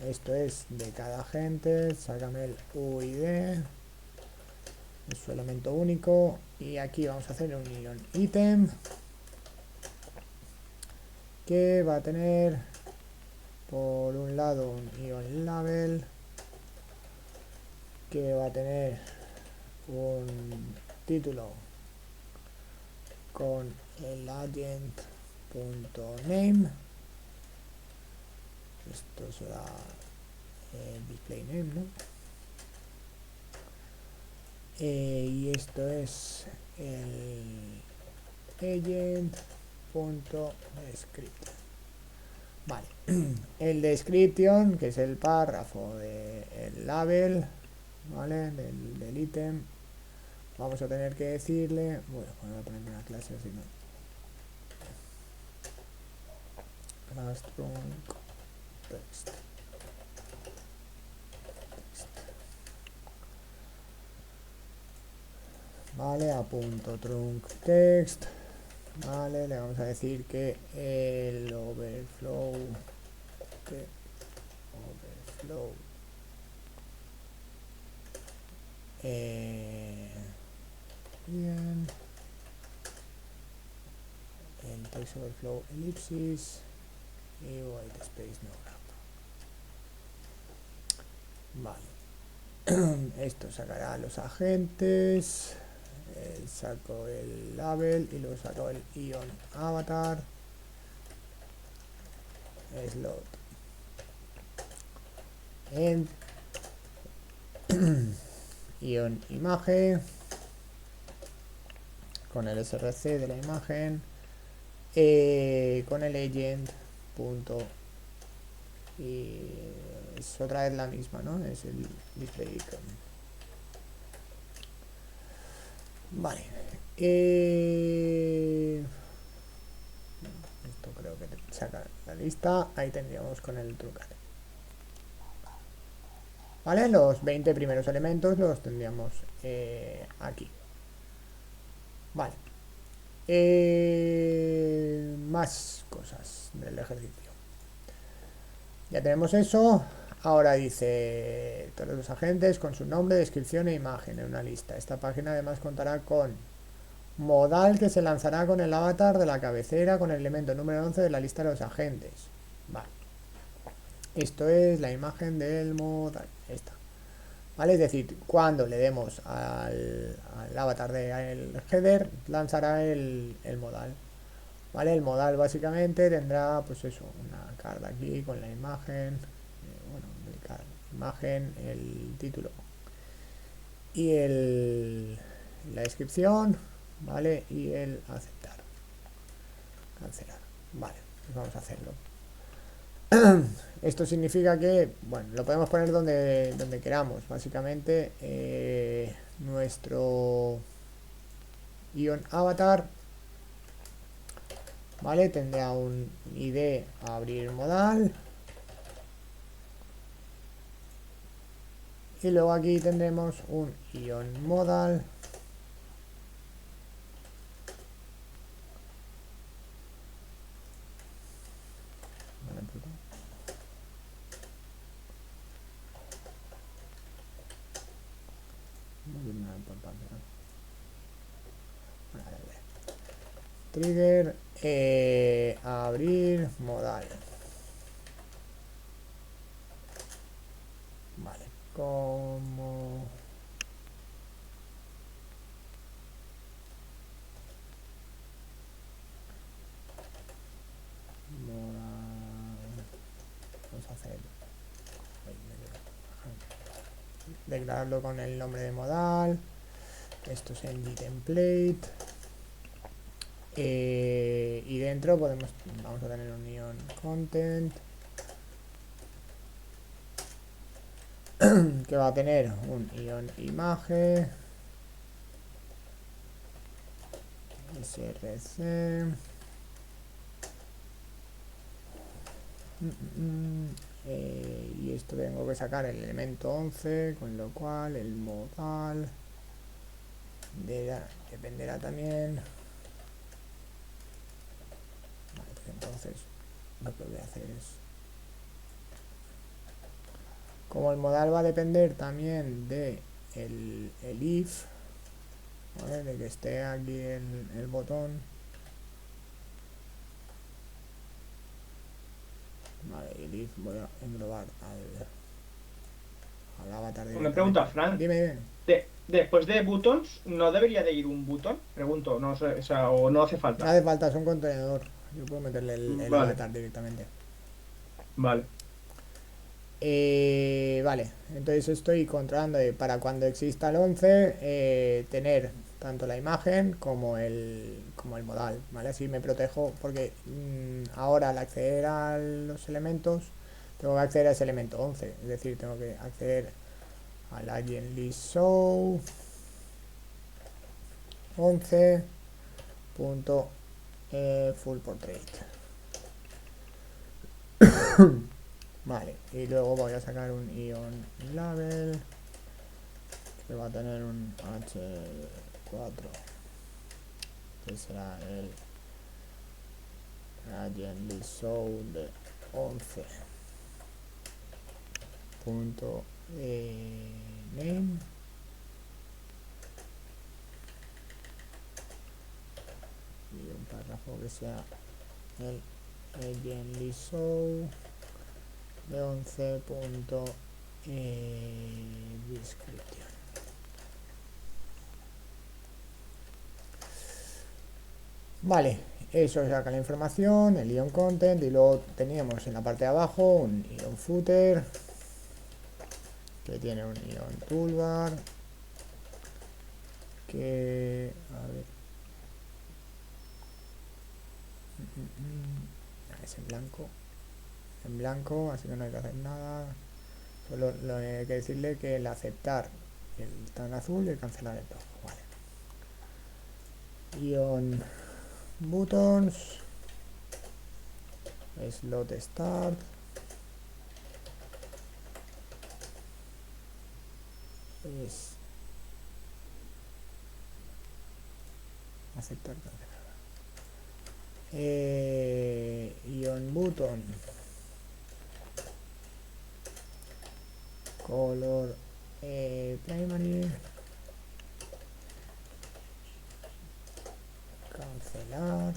Esto es de cada agente, sácame el UID, es su elemento único, y aquí vamos a hacer un ion item que va a tener por un lado un ion label que va a tener un título con el agent.name. Esto será el display name, ¿no? Y esto es el agent.script. Vale, el description, que es el párrafo del label, ¿vale? Del ítem, vamos a tener que decirle, bueno, voy a poner una clase así, ¿no? Class trunk text. Vale, a punto trunk text. Vale, le vamos a decir que el overflow bien, el text overflow elipsis y white space no gap. Vale. Esto sacará los agentes, saco el label y luego saco el ion avatar, slot en ion imagen con el src de la imagen, con el agent punto, y es otra vez la misma, ¿no? Es el display icon. Vale, esto creo que saca la lista. Ahí tendríamos con el truncate. Vale, los 20 primeros elementos los tendríamos aquí. Vale, más cosas del ejercicio. Ya tenemos eso. Ahora dice todos los agentes con su nombre, descripción e imagen en una lista. Esta página además contará con modal que se lanzará con el avatar de la cabecera con el elemento número 11 de la lista de los agentes. Vale. Esto es la imagen del modal. Esta. ¿Vale? Es decir, cuando le demos al avatar del header, lanzará el modal. ¿Vale? El modal básicamente tendrá, pues eso, una card aquí con la imagen, bueno, imagen, el título y la descripción, ¿vale? Y el aceptar, cancelar. Vale, pues vamos a hacerlo. Esto significa que, bueno, lo podemos poner donde queramos. Básicamente, nuestro ion avatar, ¿vale? Tendrá un ID a abrir modal. Y luego aquí tendremos un ion modal. Trigger, abrir modal. Vale, como modal, vamos a hacer declararlo con el nombre de modal. Esto es en template. Y dentro vamos a tener un ion content que va a tener un ion imagen, src, y esto tengo que sacar el elemento 11, con lo cual el modal dependerá también. Vale, pues entonces lo que voy a hacer es, como el modal va a depender también de el if, ¿vale? De que esté aquí el botón. Vale, y leaf voy a englobar al avatar Una directamente. pregunta, Fran. Dime. Después de buttons, ¿no debería de ir un button? Pregunto, no sé, o sea, o no hace No falta. hace falta, es un contenedor. Yo puedo meterle el Vale, avatar directamente. vale. Vale, entonces estoy controlando para cuando exista el 11 tener tanto la imagen como el modal, ¿vale? Así me protejo porque ahora al acceder a los elementos tengo que acceder a ese elemento 11, es decir, tengo que acceder al agent list show 11 punto full portrait. Vale, y luego voy a sacar un ion label que va a tener un H4 que será el agent list show de 11 punto name y un párrafo que sea el agent list show de 11 punto description. Vale, eso saca la información, el ion content, y luego teníamos en la parte de abajo un ion footer que tiene un ion toolbar que a ver es en blanco, así que no hay que hacer nada, solo lo hay que decirle que el aceptar está en azul y el cancelar en rojo. Vale, ion buttons slot start es aceptar, cancelar. Ion button color primary cancelar.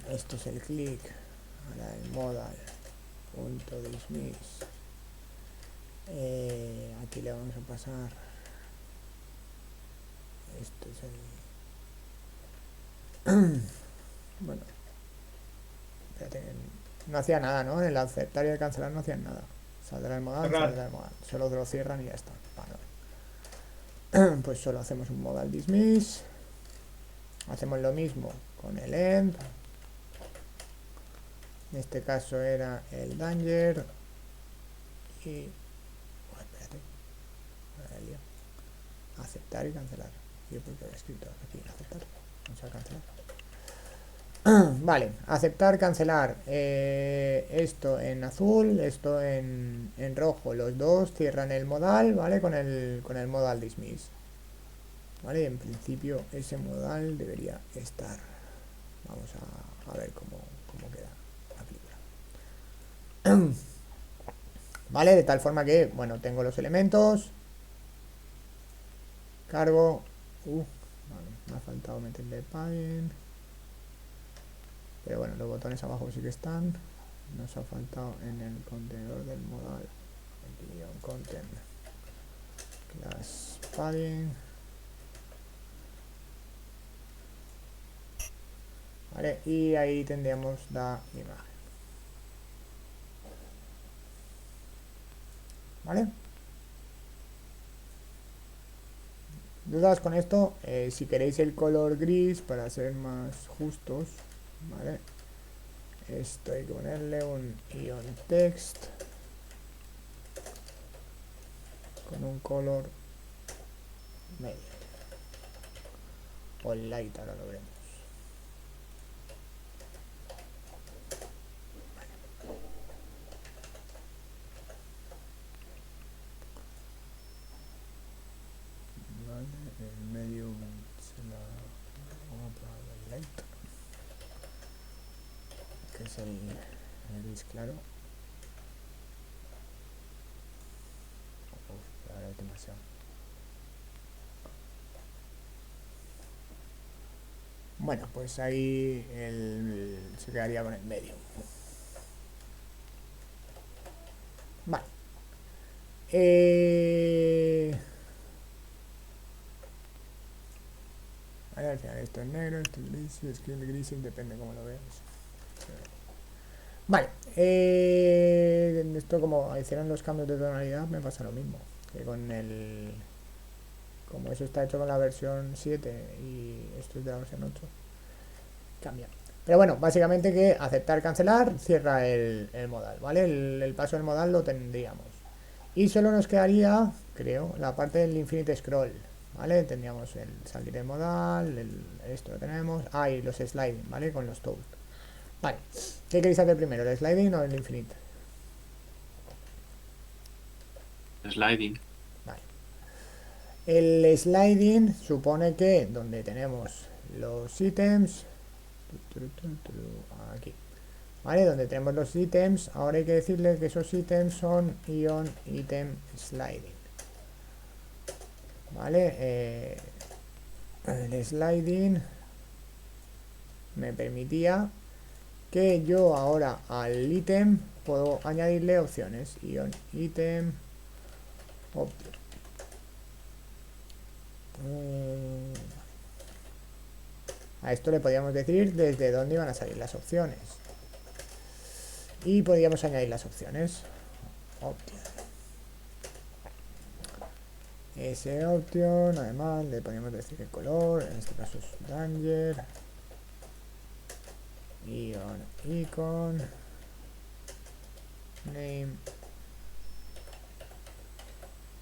Esto es el click, ahora el modal punto dismiss. Aquí le vamos a pasar, esto es el bueno, espérate, no hacía nada, ¿no? El aceptar y el cancelar no hacían nada. Saldrá el modal, Cerrar. saldrá el modal, solo lo cierran y ya está. Vale. Pues solo hacemos un modal dismiss, hacemos lo mismo con el end, en este caso era el danger y espérate, aceptar y cancelar. Yo porque había escrito aquí aceptar, vamos a cancelar. Vale, aceptar, cancelar. Esto en azul, esto en rojo. Los dos cierran el modal, ¿vale? Con el modal dismiss. Vale, en principio ese modal debería estar. Vamos a ver cómo queda la película. Vale, de tal forma que, bueno, tengo los elementos. Cargo. Vale, me ha faltado meterle padding. Pero bueno, los botones abajo sí que están. Nos ha faltado en el contenedor del modal. Aquí un content. Class padding. Vale, y ahí tendríamos la imagen. ¿Vale? ¿Dudas con esto? Si queréis el color gris para ser más justos, ¿vale? Esto hay que ponerle un ion text con un color medio o light, ahora lo veremos. Vale, el medio se la vamos a probar el light, que es el gris claro. Uf, ahora es demasiado. Bueno, pues ahí se quedaría con el medio. Vale. Vale, al final esto es negro, esto es gris, es que el gris depende cómo lo veas. Vale, esto como hicieron los cambios de tonalidad me pasa lo mismo que con el... Como eso está hecho con la versión 7 y esto es de la versión 8, cambia. Pero bueno, básicamente que aceptar, cancelar, cierra el modal, ¿vale? El paso del modal lo tendríamos. Y solo nos quedaría, creo, la parte del infinite scroll, ¿vale? Tendríamos el salir del modal, esto lo tenemos. Ah, y los sliding, ¿vale? Con los toast. Vale, ¿qué queréis hacer primero, el sliding o el infinite? Sliding. Vale. El sliding supone que donde tenemos los ítems, aquí, ¿vale? Donde tenemos los ítems, ahora hay que decirle que esos ítems son ion item sliding, ¿vale? El sliding me permitía que yo ahora al ítem puedo añadirle opciones, ion item option. A esto le podíamos decir desde dónde iban a salir las opciones y podíamos añadir las opciones. Option. Ese option, además le podíamos decir el color, en este caso es danger, ion icon, name,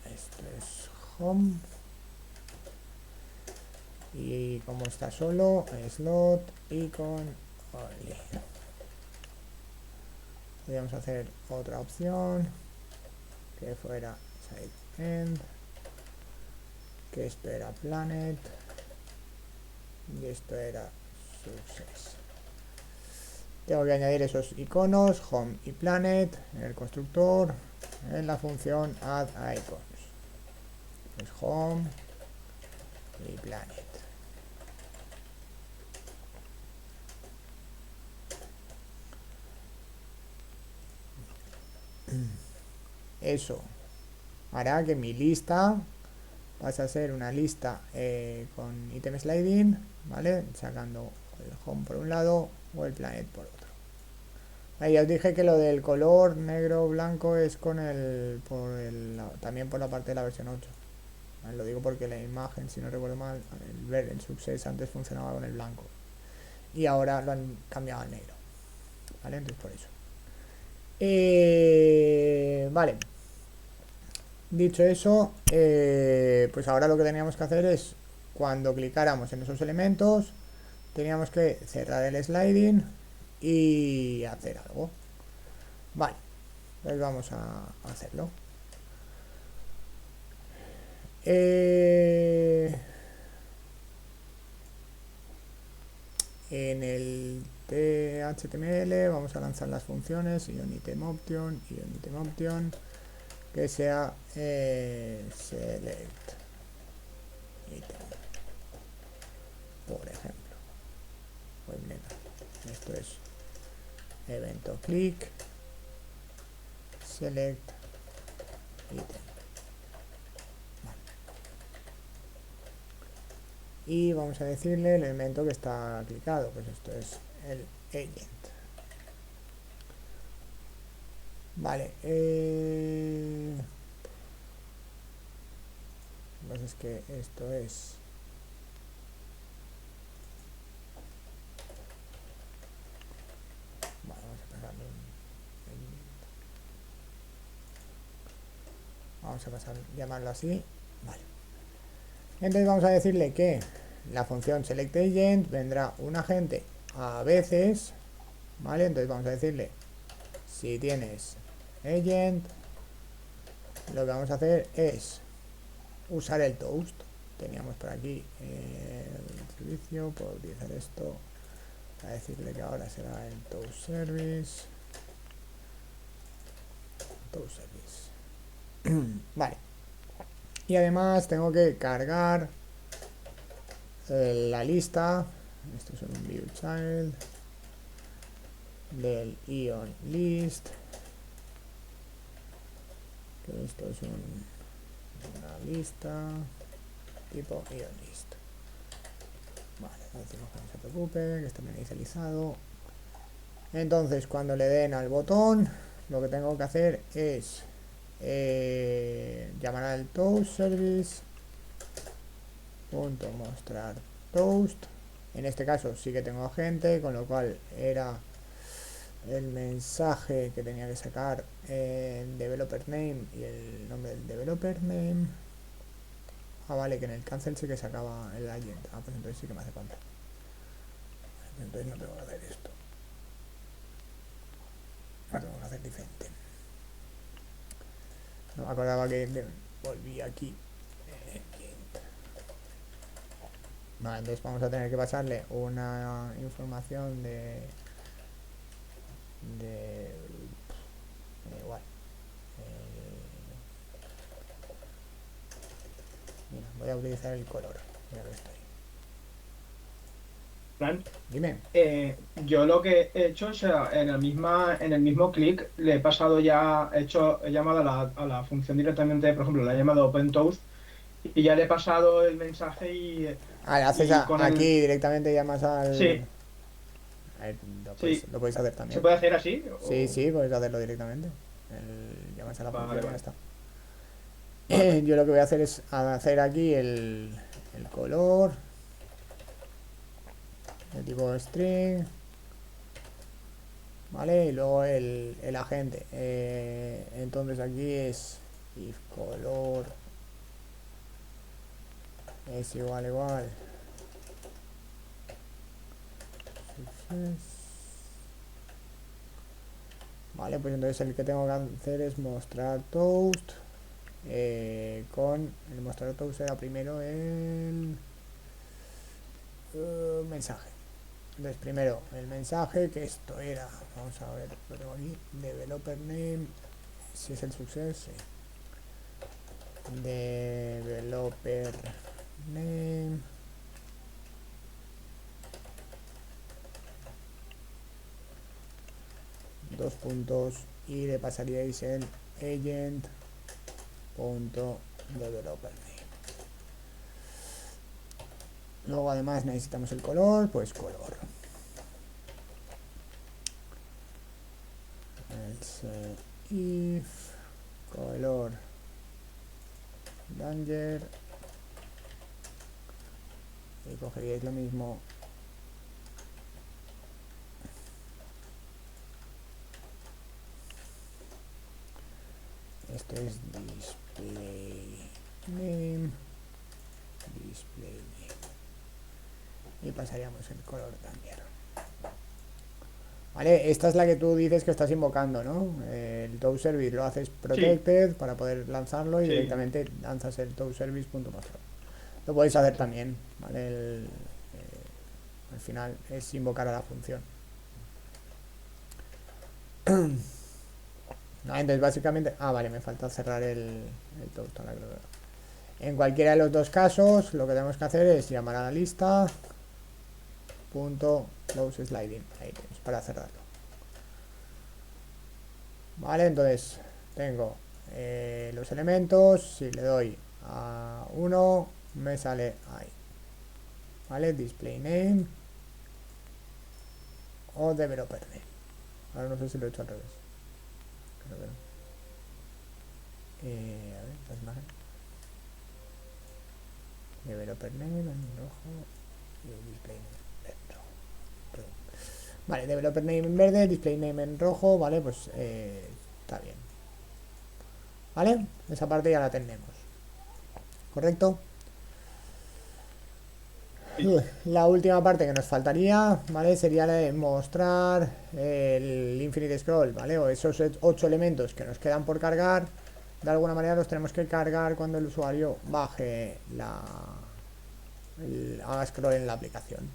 esto es home, y como está solo, slot, icon, only. Podríamos hacer otra opción que fuera side end, que esto era planet y esto era success. Tengo que añadir esos iconos, home y planet, en el constructor, en la función add icons. Pues home y planet. Eso hará que mi lista pase a ser una lista con item sliding, ¿vale? Sacando el home por un lado o el planet por otro. Ahí os dije que lo del color negro blanco es con también por la parte de la versión 8. ¿Vale? Lo digo porque la imagen, si no recuerdo mal, el success antes funcionaba con el blanco y ahora lo han cambiado al negro, ¿vale? Entonces por eso. Vale. Dicho eso, pues ahora lo que teníamos que hacer es, cuando clicáramos en esos elementos, teníamos que cerrar el sliding y hacer algo. Vale, pues vamos a hacerlo. En el HTML vamos a lanzar las funciones ionitemOption, que sea select item, por ejemplo. Pues mira, esto es evento click select item. Vale. Y vamos a decirle el elemento que está clicado, pues esto es el agent. Vale, lo que pasa es que esto es vamos a pasar, llamarlo así, vale. Entonces vamos a decirle que la función selectAgent vendrá un agente a veces, vale. Entonces vamos a decirle, si tienes agent, lo que vamos a hacer es usar el toast. Teníamos por aquí el servicio, puedo utilizar esto para decirle que ahora será el toast service. Vale, y además tengo que cargar la lista Esto es un view child del ion list, que esto es una lista tipo ion list. Vale, no decimos que no se preocupe, que está bien inicializado. Entonces, cuando le den al botón, lo que tengo que hacer es llamar al toast service punto mostrar toast. En este caso sí que tengo agente, con lo cual era el mensaje que tenía que sacar el developer name y el nombre del developer name. Ah, vale, que en el cancel sí que sacaba el agent. Ah, pues entonces sí que me hace falta. Entonces no tengo que hacer esto. Lo tengo que hacer diferente. No me acordaba que volví aquí. Vale, entonces vamos a tener que pasarle una información de igual. Mira, voy a utilizar el color. Ya lo estoy. Fran, Dime. yo lo que he hecho, o sea, en el mismo clic le he pasado ya, he llamado a la función directamente, por ejemplo, la he llamado OpenToast y ya le he pasado el mensaje Ah, le haces y con aquí el... directamente, llamas al... Sí, A ver, sí, lo podéis hacer ¿se también. puede hacer así? Sí, sí, podéis hacerlo directamente. Llamas a la Vale, función y ya vale, está. vale. Yo lo que voy a hacer es hacer aquí el color de tipo string, ¿vale? Y luego el agente. Entonces aquí es if color es igual success. Vale, pues entonces el que tengo que hacer es mostrar toast. Con el mostrar toast será primero el mensaje. Entonces primero el mensaje, que esto era, vamos a ver, lo tengo aquí, developer name, si es el success, sí. Developer name, dos puntos, y le pasaríais el agent punto developer name. Luego además necesitamos el color, pues color. If color danger, y cogeríais lo mismo. Esto es display name, y pasaríamos el color danger. Vale, esta es la que tú dices que estás invocando, ¿no? El toast service lo haces protected para poder lanzarlo y Sí. directamente lanzas el toast service.mostrar. Lo podéis hacer también, ¿vale? Al final es invocar a la función. No, entonces básicamente... Ah, vale, me falta cerrar el toast. En cualquiera de los dos casos, lo que tenemos que hacer es llamar a la lista .close sliding items para cerrarlo. Vale, entonces tengo los elementos. Si le doy a 1, me sale ahí. Vale, display name o developer name. Ahora no sé si lo he hecho al revés. Creo que no. A ver, las imágenes. Developer name en rojo y display name en rojo. Perdón. Vale, developer name en verde, display name en rojo. Vale, pues está bien. Vale, esa parte ya la tenemos. ¿Correcto? Sí. La última parte que nos faltaría, ¿vale? Sería la de mostrar el infinite scroll, ¿vale? O esos 8 elementos que nos quedan por cargar. De alguna manera los tenemos que cargar cuando el usuario baje haga scroll en la aplicación.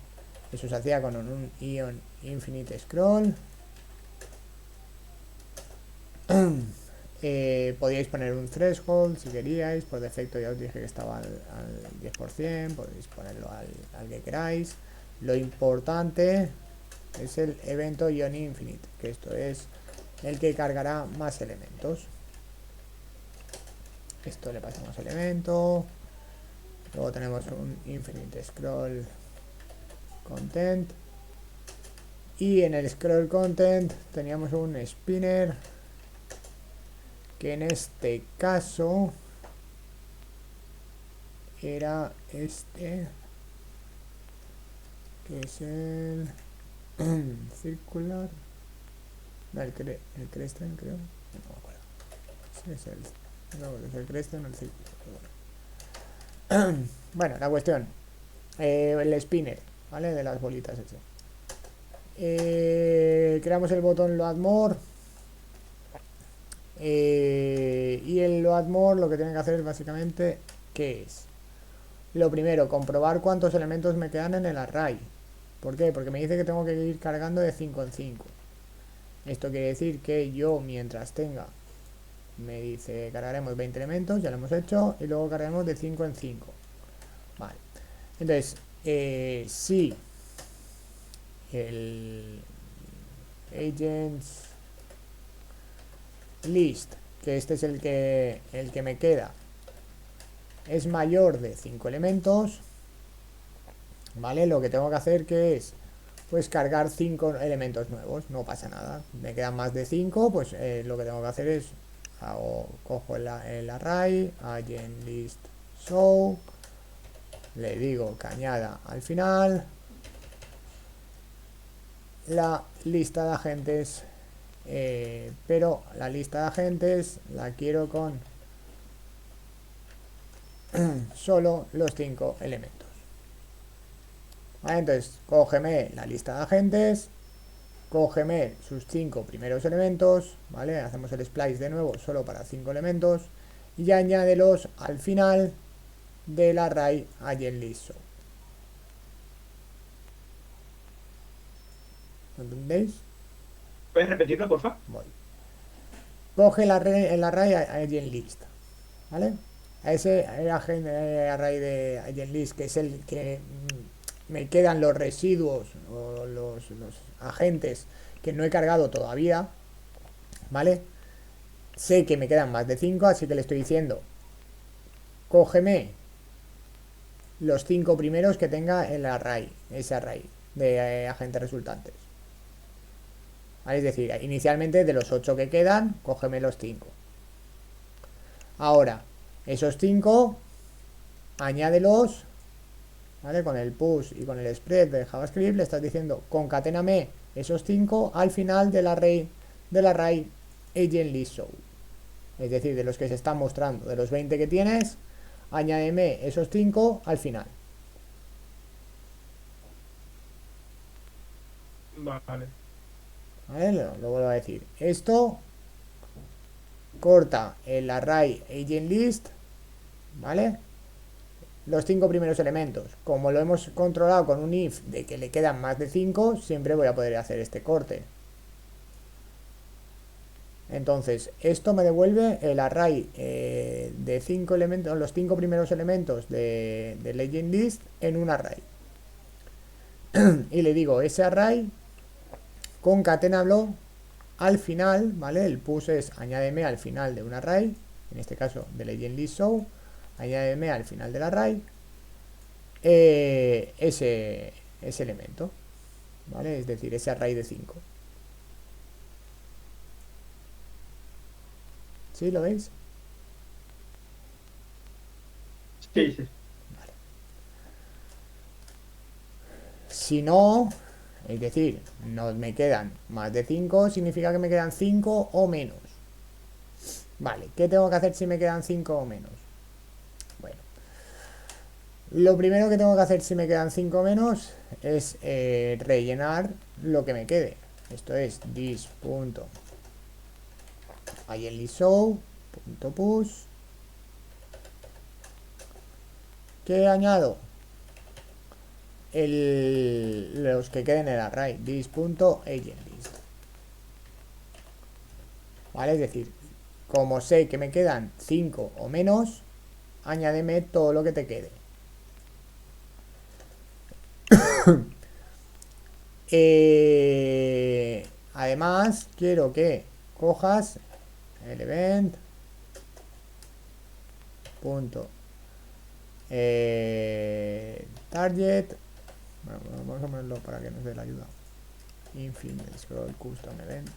Eso se hacía con un ion infinite scroll. Podíais poner un threshold si queríais. Por defecto ya os dije que estaba al 10%. Podéis ponerlo al que queráis. Lo importante es el evento onInfinite, que esto es el que cargará más elementos. Esto le pasamos elemento. Luego tenemos un infinite scroll content. Y en el scroll content teníamos un spinner, que en este caso era este, que es el circular, no, el Crescent, creo, no me acuerdo. Sí, es el Crescent o el círculo. Bueno, la cuestión, el spinner, ¿vale? De las bolitas ese. Creamos el botón Load More. Y el Load More lo que tiene que hacer es básicamente, ¿qué es? Lo primero, comprobar cuántos elementos me quedan en el array. ¿Por qué? Porque me dice que tengo que ir cargando de 5 en 5. Esto quiere decir que yo, mientras tenga, me dice cargaremos 20 elementos, ya lo hemos hecho, y luego cargaremos de 5 en 5. Vale. Entonces, si el agents list, que este es el que me queda, es mayor de 5 elementos, ¿vale? Lo que tengo que hacer que es, pues cargar 5 elementos nuevos, no pasa nada. Me quedan más de 5, pues lo que tengo que hacer es, cojo el array, agent list show, le digo que añada al final la lista de agentes, pero la lista de agentes la quiero con solo los 5 elementos. ¿Vale? Entonces, cógeme la lista de agentes, cógeme sus 5 primeros elementos, ¿vale? Hacemos el splice de nuevo solo para 5 elementos y añádelos al final del array agentListShow. ¿Entendéis? ¿Puedes repetirlo, por favor? Voy. Coge el array agentList, ¿vale? A ese array de agentList, que es el que me quedan los residuos o los agentes que no he cargado todavía, ¿vale? Sé que me quedan más de 5, así que le estoy diciendo, cógeme los 5 primeros que tenga el array, ese array de agentes resultantes. ¿Vale? Es decir, inicialmente de los 8 que quedan, cógeme los 5. Ahora, esos 5, añádelos, ¿vale? Con el push y con el spread de JavaScript le estás diciendo, concaténame esos 5 al final del array agentListShow. Es decir, de los que se están mostrando, de los 20 que tienes, añádeme esos 5 al final. Vale. ¿Vale? Lo vuelvo a decir. Esto corta el array agentList, ¿vale? Los 5 primeros elementos. Como lo hemos controlado con un if de que le quedan más de 5, siempre voy a poder hacer este corte. Entonces, esto me devuelve el array de 5 elementos, los 5 primeros elementos del agentList en un array. Y le digo, ese array, concaténalo al final, ¿vale? El push es añádeme al final de un array, en este caso del agentListShow, añádeme al final del array ese elemento, ¿vale? Es decir, ese array de 5. ¿Sí? ¿Lo veis? Sí, sí. Vale. Si no, es decir, no me quedan más de 5, significa que me quedan 5 o menos. Vale, ¿qué tengo que hacer si me quedan 5 o menos? Bueno, lo primero que tengo que hacer si me quedan 5 o menos es rellenar lo que me quede. Esto es this.agentListShow.push. ¿Qué añado? Los que queden en el array, this.agentList. ¿Vale? Es decir, como sé que me quedan 5 o menos, añádeme todo lo que te quede. Además, quiero que cojas el event punto target. Bueno, vamos a ponerlo para que nos dé la ayuda. Infinite scroll custom event.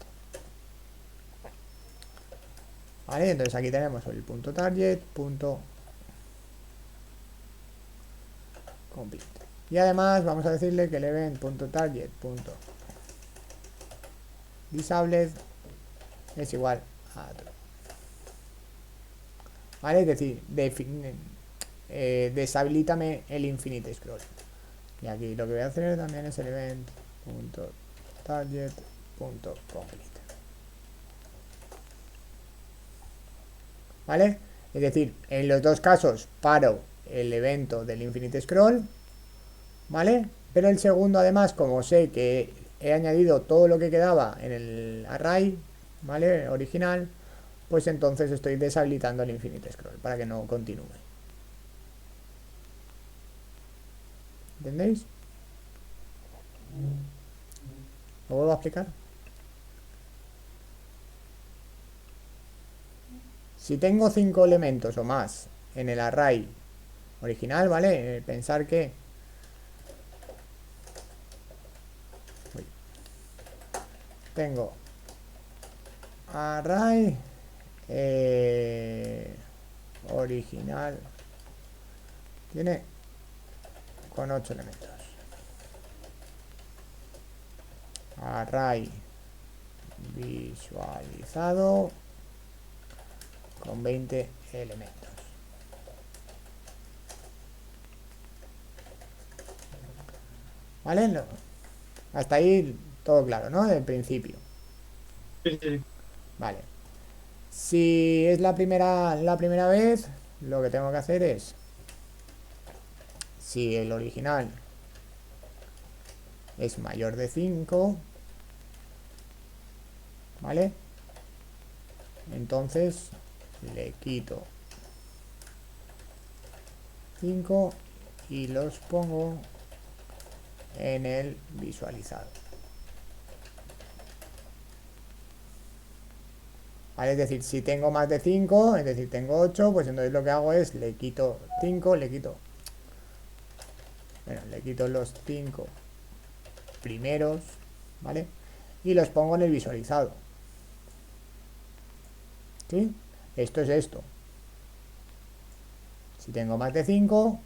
Vale, entonces aquí tenemos el punto target punto complete. Y además vamos a decirle que el event punto target punto disabled es igual a true. Vale, es decir, deshabilítame el infinite scroll. Y aquí lo que voy a hacer también es el event punto target punto complete. ¿Vale? Es decir, en los dos casos paro el evento del infinite scroll, ¿vale? Pero el segundo, además, como sé que he añadido todo lo que quedaba en el array, ¿vale? Original, pues entonces estoy deshabilitando el infinite scroll para que no continúe. ¿Entendéis? ¿Lo vuelvo a explicar? Si tengo 5 elementos o más en el array original, ¿vale? Pensar que tengo array original, tiene con 8 elementos. Array visualizado con 20 elementos. ¿Vale? No. Hasta ahí todo claro, ¿no? Del principio. Sí, sí. Vale. Si es la primera vez, lo que tengo que hacer es, si el original es mayor de 5, ¿vale? Entonces le quito 5 y los pongo en el visualizado. ¿Vale? Es decir, si tengo más de 5, es decir, tengo 8, pues entonces lo que hago es le quito 5, le quito los 5 primeros, ¿vale? Y los pongo en el visualizado. ¿Sí? Esto es esto. Si tengo más de 5,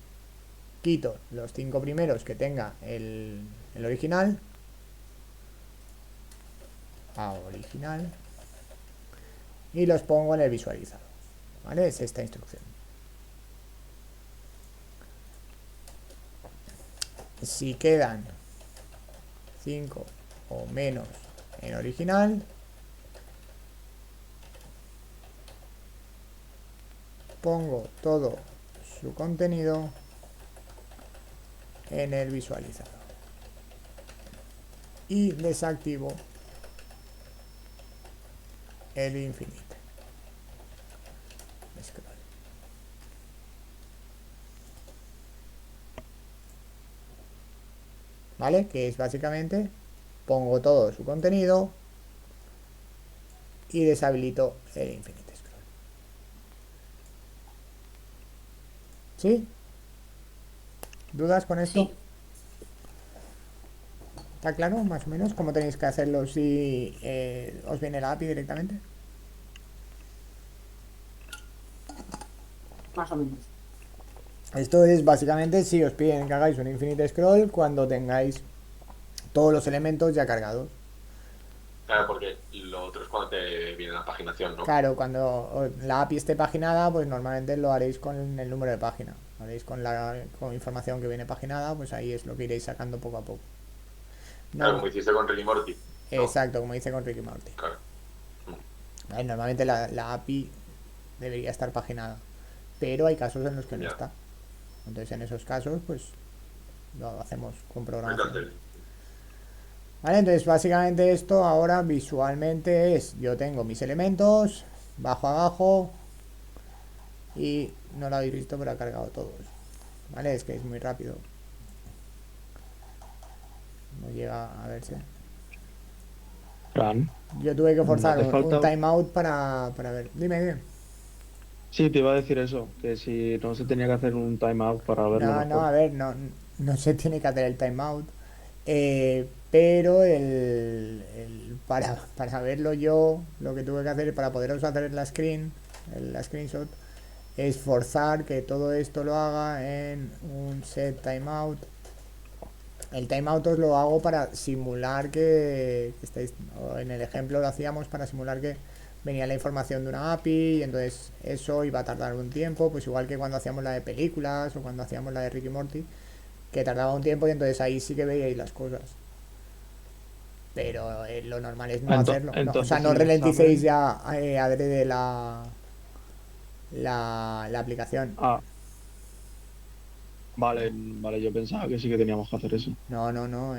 quito los 5 primeros que tenga el original. Original. Y los pongo en el visualizado. ¿Vale? Es esta instrucción. Si quedan 5 o menos en original, pongo todo su contenido en el visualizado y desactivo el infinite scroll. ¿Vale? Que es básicamente pongo todo su contenido y deshabilito el infinite scroll. ¿Sí? ¿Dudas con esto? Sí. ¿Está claro más o menos cómo tenéis que hacerlo si os viene la API directamente? Más o menos. Esto es básicamente si os piden que hagáis un infinite scroll cuando tengáis todos los elementos ya cargados. Claro, porque lo otro es cuando te viene la paginación, ¿no? Claro, cuando la API esté paginada, pues normalmente lo haréis con el número de página. Lo haréis con información que viene paginada, pues ahí es lo que iréis sacando poco a poco. Claro, como hiciste con Ricky Morty, ¿no? Exacto, como dice con Ricky Morty. Claro. Normalmente la API debería estar paginada, pero hay casos en los que no Ya. está. Entonces en esos casos, pues lo hacemos con programación. Vale, entonces básicamente esto ahora visualmente es, yo tengo mis elementos, bajo abajo y no lo habéis visto pero ha cargado todos. Vale, es que es muy rápido. No llega a verse. Fran, Yo tuve que no forzar hace un falta. timeout para ver. Dime, dime. Sí, te iba a decir eso, que si no se tenía que hacer un timeout para verlo No, no, mejor. a ver, no se tiene que hacer el timeout. Pero para verlo yo, lo que tuve que hacer para poder hacer la screenshot, es forzar que todo esto lo haga en un set timeout. El timeout os lo hago para simular que estáis, o en el ejemplo lo hacíamos para simular que venía la información de una API y entonces eso iba a tardar un tiempo, pues igual que cuando hacíamos la de películas o cuando hacíamos la de Ricky Morty, que tardaba un tiempo y entonces ahí sí que veíais las cosas. Pero lo normal es no hacerlo. No, o sea, Entonces no el ralenticéis examen. ya adrede la aplicación. Ah, vale, vale, yo pensaba que sí que teníamos que hacer eso. No, no, no.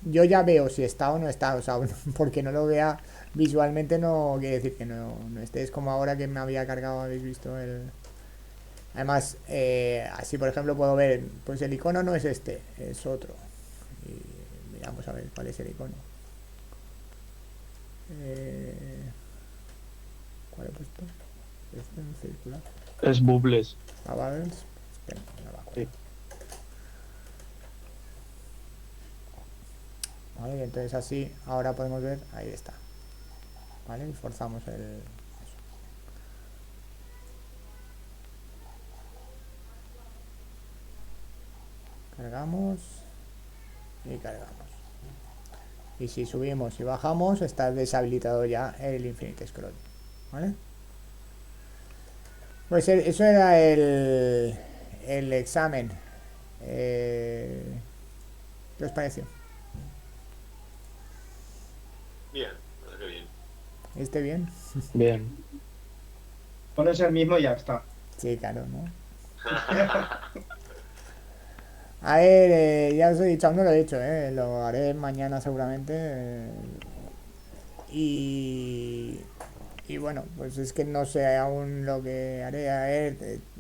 Yo ya veo si está o no está. O sea, porque no lo vea visualmente no quiere decir que no esté. Es como ahora que me había cargado, habéis visto el... Además, así por ejemplo puedo ver, pues el icono no es este, es otro. Y miramos a ver cuál es el icono. Eh, ¿Cuál he puesto? Este en circular. Es Bubbles. Bubbles. Espera, no me acuerdo. Sí. Vale, y entonces así ahora podemos ver, ahí está. Vale, y forzamos el... Cargamos y cargamos. Y si subimos y bajamos está deshabilitado ya el Infinite Scroll. ¿Vale? Pues eso era el examen. ¿Qué os pareció? Bien, parece que bien. ¿Esté bien? Bien. Pones el mismo y ya está. Sí, claro, ¿no? A ver, ya os he dicho, aún no lo he hecho, lo haré mañana seguramente. Y, y bueno, pues es que no sé aún lo que haré. A ver,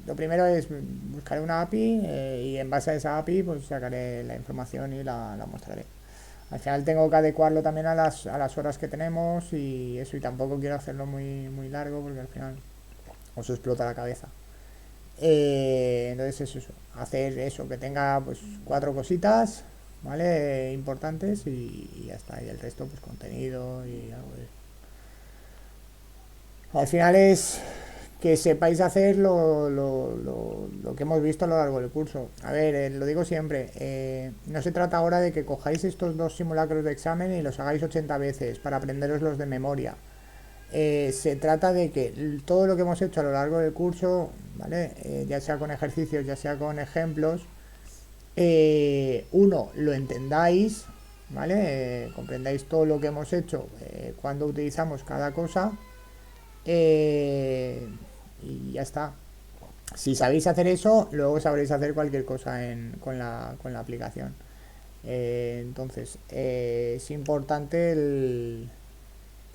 lo primero es buscaré una API y en base a esa API pues sacaré la información y la mostraré. Al final tengo que adecuarlo también a las horas que tenemos y eso, y tampoco quiero hacerlo muy largo porque al final os explota la cabeza. Entonces es eso, hacer eso, que tenga pues cuatro cositas, ¿vale? Importantes y ya está. Y el resto pues contenido y algo de... Al final es que sepáis hacer lo que hemos visto a lo largo del curso. A ver, lo digo siempre, no se trata ahora de que cojáis estos dos simulacros de examen y los hagáis 80 veces para aprenderoslos de memoria. Se trata de que todo lo que hemos hecho a lo largo del curso, ¿vale? Ya sea con ejercicios, ya sea con ejemplos, uno, lo entendáis, ¿vale? Comprendáis todo lo que hemos hecho cuando utilizamos cada cosa eh, y ya está. Si sabéis hacer eso, luego sabréis hacer cualquier cosa con la aplicación. Entonces, es importante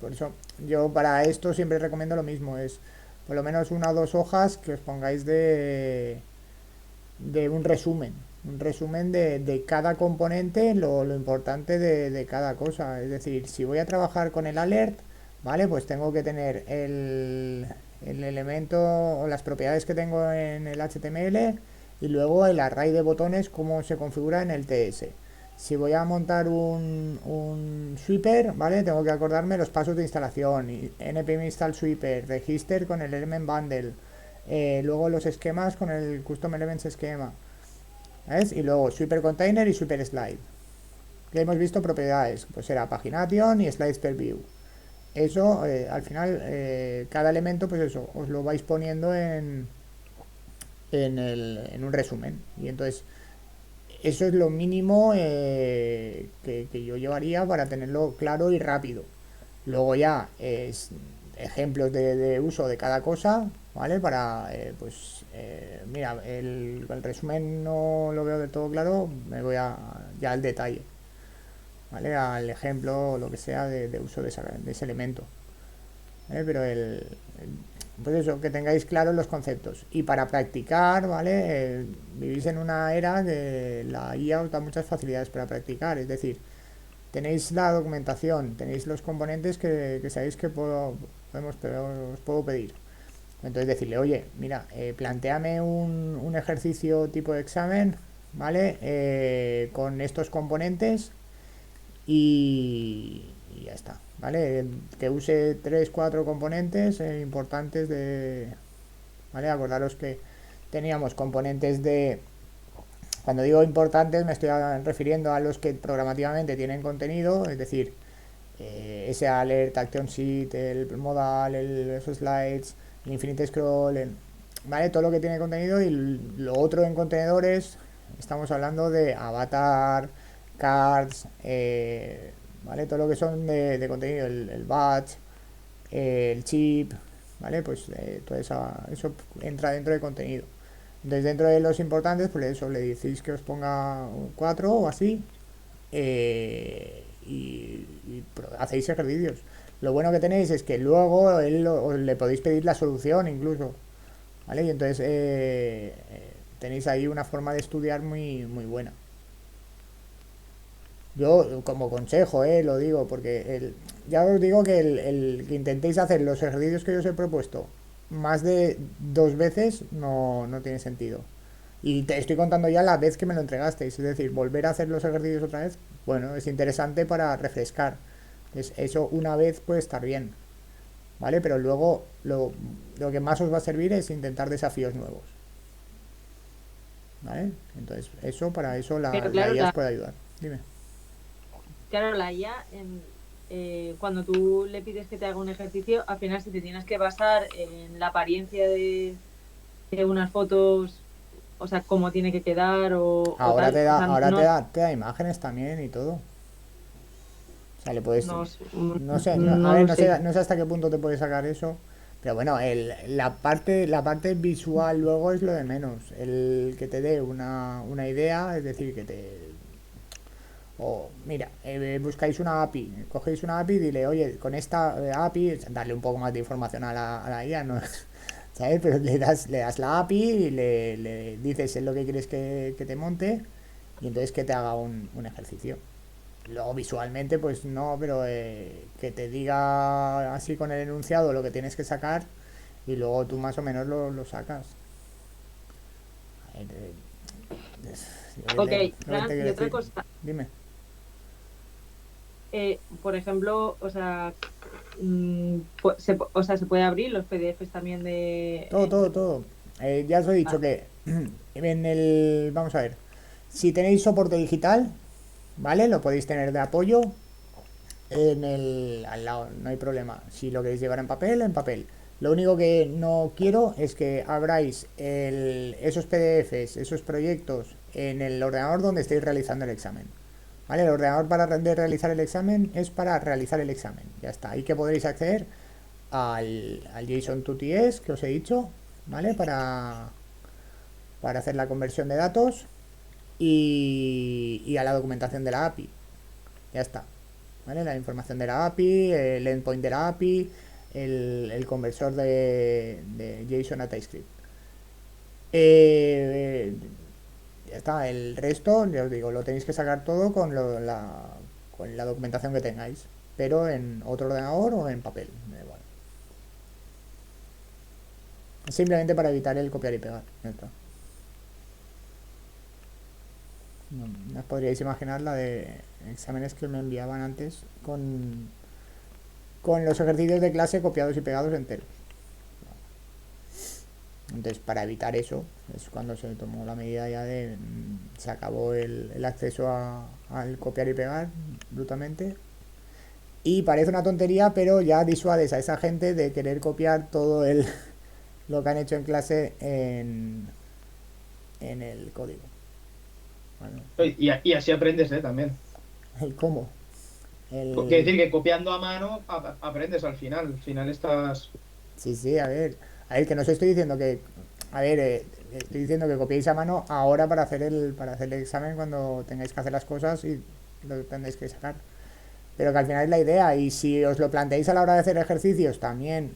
por eso, yo para esto siempre recomiendo lo mismo, es por lo menos una o dos hojas que os pongáis de un resumen de cada componente, lo importante de cada cosa. Es decir, si voy a trabajar con el alert, ¿vale? Pues tengo que tener el elemento o las propiedades que tengo en el HTML y luego el array de botones, cómo se configura en el TS. Si voy a montar un sweeper, ¿vale? Tengo que acordarme los pasos de instalación, npm install sweeper, register con el element bundle, luego los esquemas con el custom elements esquema, ¿ves? Y luego sweeper container y sweeper slide. Ya hemos visto propiedades, pues era pagination y slides per view. Eso, al final, cada elemento, pues eso, os lo vais poniendo en un resumen. Y entonces, eso es lo mínimo que yo llevaría para tenerlo claro y rápido. Luego ya es ejemplos de uso de cada cosa, ¿vale? Para, pues, mira, el resumen no lo veo del todo claro, me voy ya al detalle, ¿vale? Al ejemplo o lo que sea de uso de ese elemento. ¿Vale? Pero pues eso, que tengáis claros los conceptos. Y para practicar, ¿vale? Vivís en una era que la IA os da muchas facilidades para practicar, es decir, tenéis la documentación, tenéis los componentes que sabéis que os puedo pedir. Entonces decirle, oye, mira, plantéame un ejercicio tipo de examen, ¿vale? Con estos componentes y ya está, ¿vale? Que use 3 4 componentes importantes ¿vale? Acordaros que teníamos componentes cuando digo importantes me estoy refiriendo a los que programativamente tienen contenido, es decir, ese alert, action sheet, el modal, esos slides, el infinite scroll, ¿vale? Todo lo que tiene contenido y lo otro en contenedores, estamos hablando de avatar, cards, ¿vale? Todo lo que son de contenido, el batch, el chip, ¿vale? Pues todo eso entra dentro de contenido. Entonces dentro de los importantes, pues eso le decís que os ponga 4 o así hacéis ejercicios. Lo bueno que tenéis es que luego le podéis pedir la solución incluso, ¿vale? Y entonces tenéis ahí una forma de estudiar muy, muy buena. Yo como consejo, lo digo, porque ya os digo que el que intentéis hacer los ejercicios que yo os he propuesto más de 2 veces no tiene sentido. Y te estoy contando ya la vez que me lo entregasteis, es decir, volver a hacer los ejercicios otra vez, bueno, es interesante para refrescar. Eso una vez puede estar bien, ¿vale? Pero luego lo que más os va a servir es intentar desafíos nuevos, ¿vale? Entonces, para eso Pero la claro, IA os puede ayudar. Dime. claro, la IA, cuando tú le pides que te haga un ejercicio, al final si te tienes que basar en la apariencia de unas fotos, o sea, cómo tiene que quedar o Ahora tal, te o da, sea, ahora no, te da imágenes también y todo. O sea, le puedes, no, no sé, a no ver, lo sé. no sé hasta qué punto te puedes sacar eso, pero bueno, la parte visual luego es lo de menos. El que te dé una idea, es decir, o mira, buscáis una API, cogéis una API y dile, oye, con esta API, darle un poco más de información a la IA, ¿no? ¿Sabes? Pero le das la API y le dices es lo que quieres que te monte y entonces que te haga un ejercicio. Luego visualmente, pues no, pero que te diga así con el enunciado lo que tienes que sacar y luego tú más o menos lo sacas. A ver, Ok, lo que te Fran, quiero y otra decir. cosa, Dime. por ejemplo, o sea, o sea, se puede abrir los PDFs también Todo, todo, todo. Ya os he dicho ah, que vamos a ver, si tenéis soporte digital, ¿vale? Lo podéis tener de apoyo al lado, no hay problema. Si lo queréis llevar en papel, en papel. Lo único que no quiero es que abráis esos PDFs, esos proyectos en el ordenador donde estéis realizando el examen. ¿Vale? El ordenador de realizar el examen es para realizar el examen. Ya está. Ahí que podréis acceder al JSON 2TS que os he dicho, ¿vale? Para hacer la conversión de datos y a la documentación de la API. Ya está. ¿Vale? La información de la API, el endpoint de la API, el conversor de JSON a TypeScript. Ya está, el resto, ya os digo, lo tenéis que sacar todo con la documentación que tengáis, pero en otro ordenador o en papel, da igual. Simplemente para evitar el copiar y pegar. Ya está. No os podríais imaginar la de exámenes que me enviaban antes con los ejercicios de clase copiados y pegados enteros. Entonces, para evitar eso, es cuando se tomó la medida ya de se acabó el acceso al copiar y pegar brutalmente. Y parece una tontería, pero ya disuades a esa gente de querer copiar todo lo que han hecho en clase en el código. ¿Vale? Y así aprendes, también. ¿El cómo? Quiere decir que copiando a mano aprendes al final. Al final estás... Sí, sí, a ver, que no os estoy diciendo que, a ver, estoy diciendo que copiéis a mano ahora para hacer el examen cuando tengáis que hacer las cosas y lo tendréis que sacar. Pero que al final es la idea y si os lo planteáis a la hora de hacer ejercicios también,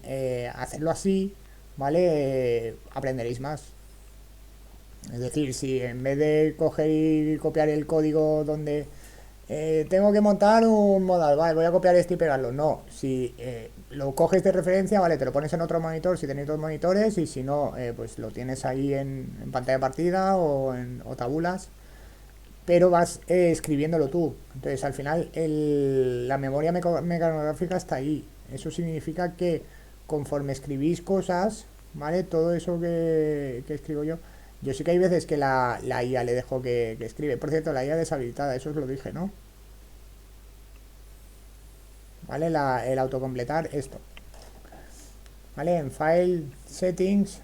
hacerlo así, ¿vale? Aprenderéis más. Es decir, si en vez de coger y copiar el código donde tengo que montar un modal, vale, voy a copiar este y pegarlo. No, si lo coges de referencia, vale, te lo pones en otro monitor si tenéis dos monitores y si no, pues lo tienes ahí en pantalla de partida o tabulas, pero vas escribiéndolo tú. Entonces al final la memoria mecanográfica está ahí. Eso significa que conforme escribís cosas, ¿vale? Todo eso que escribo yo sí que hay veces que la IA le dejo que escribe. Por cierto, la IA deshabilitada, eso os lo dije, ¿no? ¿Vale? El autocompletar esto. ¿Vale? En File Settings,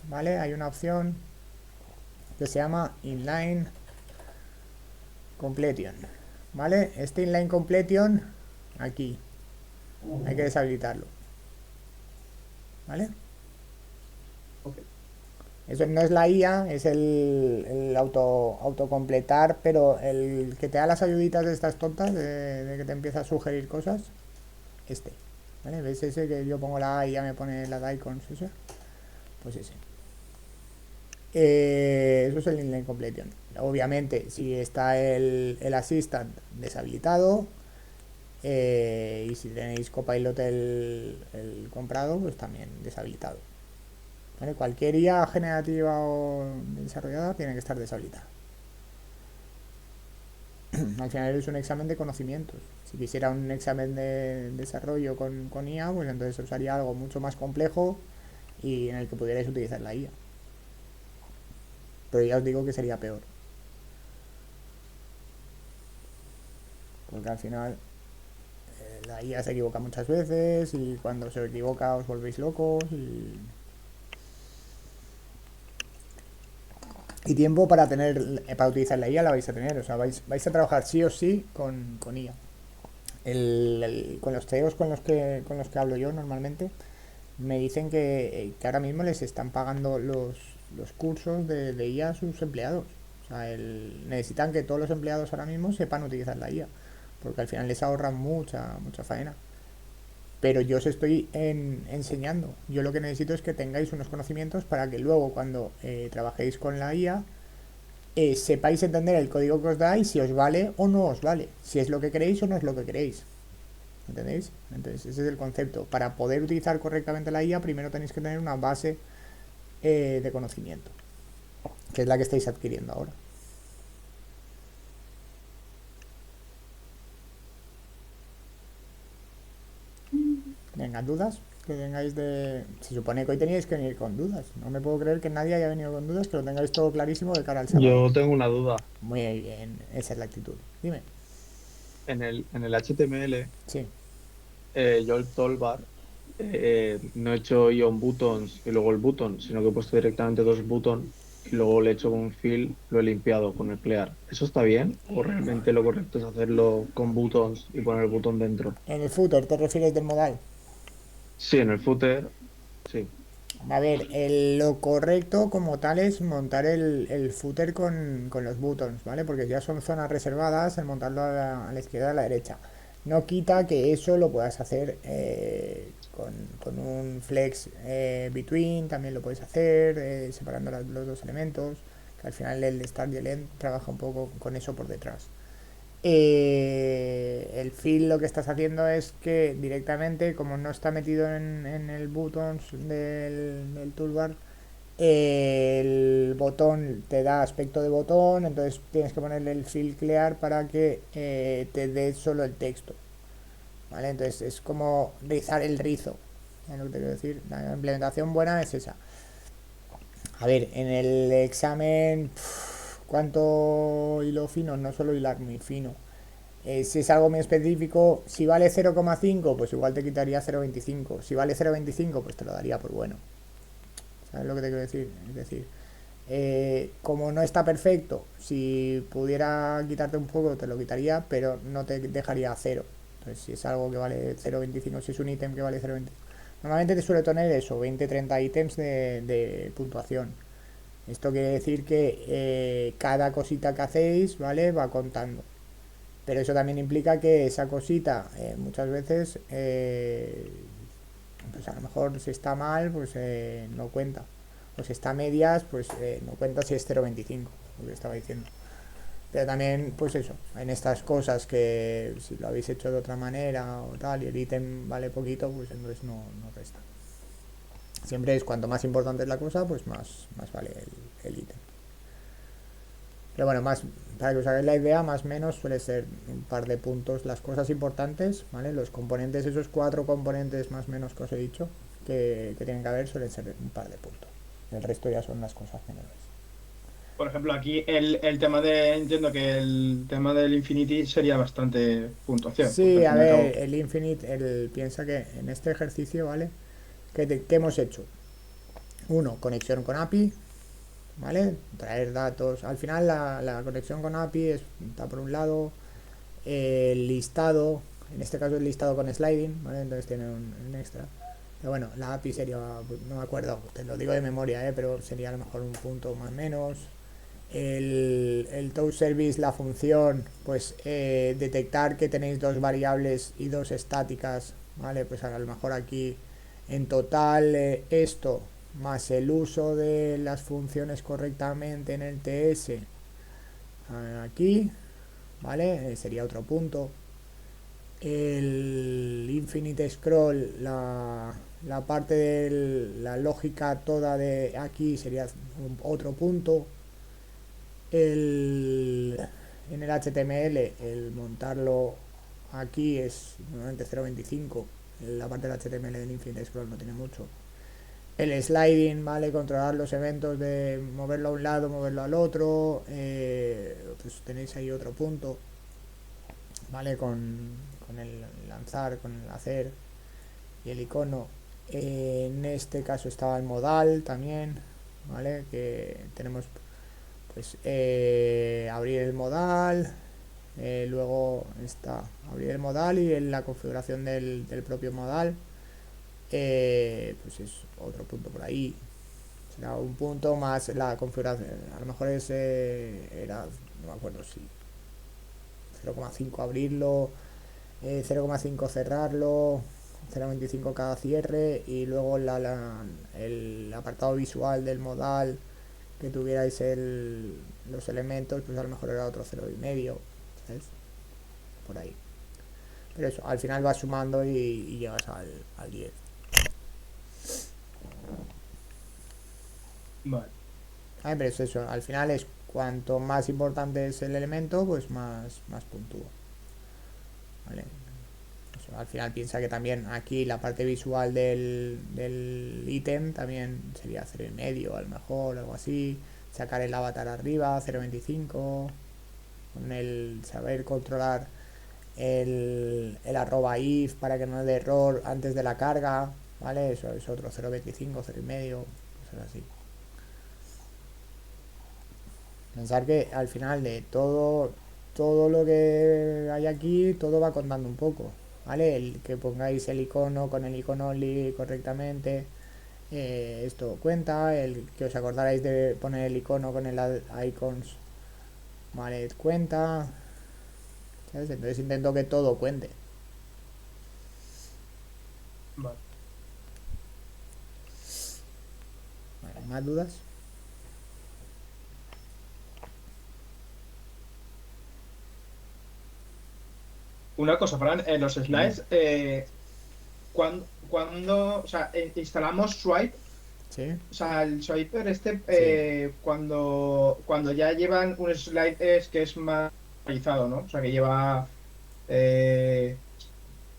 ¿vale? Hay una opción que se llama Inline Completion. ¿Vale? Este Inline Completion, aquí. Hay que deshabilitarlo. ¿Vale? Ok. Eso no es la IA, es el autocompletar, pero el que te da las ayuditas de estas tontas, de que te empieza a sugerir cosas, este. ¿Vale? ¿Ves ese que yo pongo la A y ya me pone las icons? Ese. Pues ese. Eso es el inline completion. Obviamente, si está el assistant deshabilitado, y si tenéis Copilot el comprado, pues también deshabilitado. ¿Vale? Cualquier IA generativa o desarrollada tiene que estar deshabilitada. Al final es un examen de conocimientos. Si quisiera un examen de desarrollo con IA, pues entonces usaría algo mucho más complejo y en el que pudierais utilizar la IA. Pero ya os digo que sería peor. Porque al final la IA se equivoca muchas veces y cuando se equivoca os volvéis locos y tiempo para utilizar la IA la vais a tener. O sea, vais a trabajar sí o sí con IA. Con los CEOs con los que hablo yo normalmente me dicen que ahora mismo les están pagando los cursos de IA a sus empleados. O sea, necesitan que todos los empleados ahora mismo sepan utilizar la IA, porque al final les ahorra mucha faena. Pero yo os estoy enseñando. Yo lo que necesito es que tengáis unos conocimientos para que luego cuando trabajéis con la IA sepáis entender el código que os da y si os vale o no os vale, si es lo que queréis o no es lo que queréis. ¿Entendéis? Entonces ese es el concepto. Para poder utilizar correctamente la IA primero tenéis que tener una base de conocimiento, que es la que estáis adquiriendo ahora. Venga, dudas que tengáis se supone que hoy teníais que venir con dudas. No me puedo creer que nadie haya venido con dudas, que lo tengáis todo clarísimo de cara al sábado. Yo tengo una duda. Muy bien, esa es la actitud. Dime. En el HTML, Sí. yo el toolbar no he hecho ion buttons y luego el button, sino que he puesto directamente dos buttons y luego le he hecho con un fill, lo he limpiado con el clear. ¿Eso está bien? ¿O realmente lo correcto es hacerlo con buttons y poner el button dentro? En el footer te refieres del modal. Sí, en el footer, sí. A ver, lo correcto como tal es montar el footer con los buttons, ¿vale? Porque ya son zonas reservadas, el montarlo a la izquierda y a la derecha. No quita que eso lo puedas hacer con un flex between, también lo puedes hacer, separando los dos elementos, que al final el start y el end trabaja un poco con eso por detrás. El fill lo que estás haciendo es que directamente, como no está metido en el buttons del toolbar, el botón te da aspecto de botón, entonces tienes que ponerle el fill clear para que te dé solo el texto, ¿vale? Entonces es como rizar el rizo, es lo que te quiero decir. La implementación buena es esa. A ver, en el examen, ¿cuánto hilo fino? No suelo hilar muy fino. Si es algo muy específico, si vale 0,5, pues igual te quitaría 0,25. Si vale 0,25, pues te lo daría por bueno. ¿Sabes lo que te quiero decir? Es decir, como no está perfecto, si pudiera quitarte un poco, te lo quitaría, pero no te dejaría a 0. Entonces, si es algo que vale 0,25, si es un ítem que vale 0,25. Normalmente te suele tener eso, 20-30 ítems de puntuación. Esto quiere decir que cada cosita que hacéis, ¿vale? Va contando. Pero eso también implica que esa cosita muchas veces pues a lo mejor si está mal, pues no cuenta. O si está a medias, pues no cuenta si es 0,25, lo que estaba diciendo. Pero también, pues eso, en estas cosas que si lo habéis hecho de otra manera o tal y el ítem vale poquito, pues entonces no resta. Siempre es cuanto más importante es la cosa, pues más vale el ítem. Pero bueno, más para que os hagáis la idea, más o menos suele ser un par de puntos las cosas importantes, ¿vale? Los componentes, esos 4 componentes más o menos que os he dicho que tienen que haber, suelen ser un par de puntos. El resto ya son las cosas menores. Por ejemplo, aquí el tema entiendo que el tema del Infinity sería bastante puntuación, porque Sí, al a fin y al ver, cabo, el Infinite, piensa que en este ejercicio, ¿vale? ¿Qué hemos hecho? Uno, conexión con API, ¿vale? Traer datos. Al final la conexión con API está por un lado, el listado, en este caso el listado con sliding, ¿vale? Entonces tiene un extra. Pero bueno, la API sería, no me acuerdo, te lo digo de memoria, pero sería a lo mejor un punto más o menos. El toast service, la función, pues detectar que tenéis dos variables y dos estáticas, ¿vale? Pues a lo mejor aquí en total esto más el uso de las funciones correctamente en el TS aquí, ¿vale? Sería otro punto. El infinite scroll, la parte de la lógica toda de aquí sería otro punto. En el HTML, el montarlo aquí es normalmente 0,25. La parte del HTML del Infinite Scroll no tiene mucho. El sliding, ¿vale? Controlar los eventos de moverlo a un lado, moverlo al otro. Pues tenéis ahí otro punto, ¿vale? Con el lanzar, con el hacer y el icono. En este caso estaba el modal también, ¿vale? Que tenemos pues abrir el modal, luego está abrir el modal y en la configuración del propio modal, pues es otro punto por ahí, será un punto más la configuración, a lo mejor es era, no me acuerdo si 0,5 abrirlo, 0,5 cerrarlo, 0,25 cada cierre y luego el apartado visual del modal que tuvierais los elementos, pues a lo mejor era otro 0,5, ¿sabes? Por ahí. Pero eso, al final vas sumando y llegas al 10. vale. Pero es eso, al final es cuanto más importante es el elemento, pues más puntúa. ¿Vale? Eso, al final piensa que también aquí la parte visual del ítem también sería 0,5 a lo mejor, algo así. Sacar el avatar arriba, 0,25. Con el saber controlar el arroba if para que no dé error antes de la carga, ¿vale? Eso es otro 0,25, 0,5, cosas así. Pensar que al final de todo lo que hay aquí, todo va contando un poco, ¿vale? El que pongáis el icono con el icono only correctamente, esto cuenta, el que os acordarais de poner el icono con el icons, ¿vale? Cuenta, ¿sabes? Entonces intento que todo cuente. Vale. Vale, ¿más dudas? Una cosa, Fran, en los slides, cuando o sea, instalamos Swipe, Sí, o sea, el Swiper sí. cuando ya llevan un slide que es más realizado, ¿no? O sea, eh,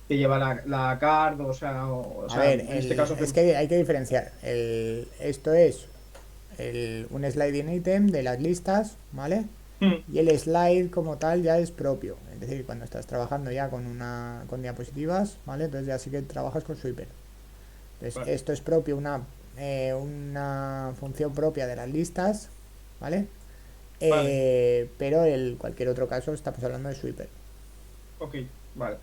que lleva la card, o A sea, ver, en este caso, es que hay que diferenciar. Esto es un sliding item de las listas, ¿vale? Mm, Y el slide como tal ya es propio. Es decir, cuando estás trabajando ya con diapositivas, ¿vale? Entonces ya sí que trabajas con Sweeper. Entonces vale, esto es propio, una función propia de las listas, ¿vale? vale, Pero cualquier otro caso estamos hablando de Sweeper. ok, vale.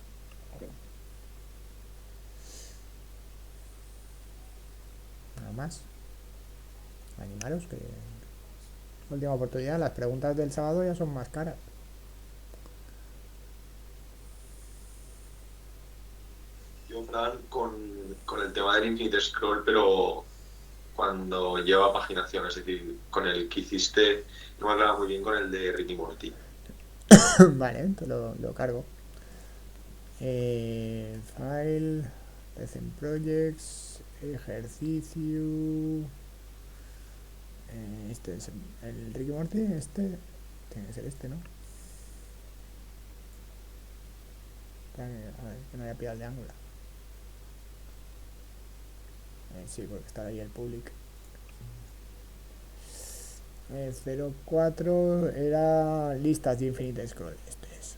Nada más. Animaros que última oportunidad. Las preguntas del sábado ya son más caras. Yo, Fran, con el tema el infinite scroll, pero cuando lleva paginación, es decir, con el que hiciste, no me hablaba muy bien con el de Ricky Morty. Vale, te lo cargo. File, Recent Projects, ejercicio. Este es el Ricky Morty, este tiene que ser este, ¿no? A ver, que no haya pillado el de Angular. Sí, porque está ahí el public. 04 era listas de Infinite Scroll. Este es.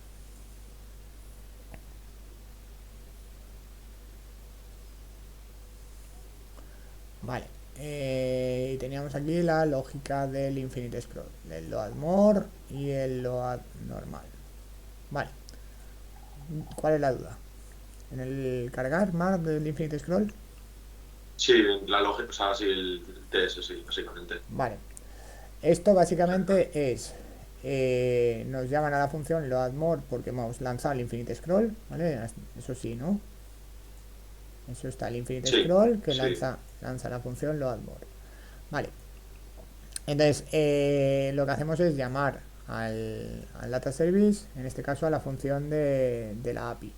Vale. Y teníamos aquí la lógica del Infinite Scroll, del load more y el load normal. Vale. ¿Cuál es la duda? ¿En el cargar más del Infinite Scroll? Sí, la lógica, o sea, sí, el TS, sí, básicamente. Vale. Esto básicamente es, nos llaman a la función loadMore porque hemos lanzado el infinite scroll, ¿vale? Eso sí, ¿no? Eso está el infinite Sí, scroll que sí. lanza la función loadMore. Vale. Entonces, lo que hacemos es llamar al data service, en este caso a la función de la API.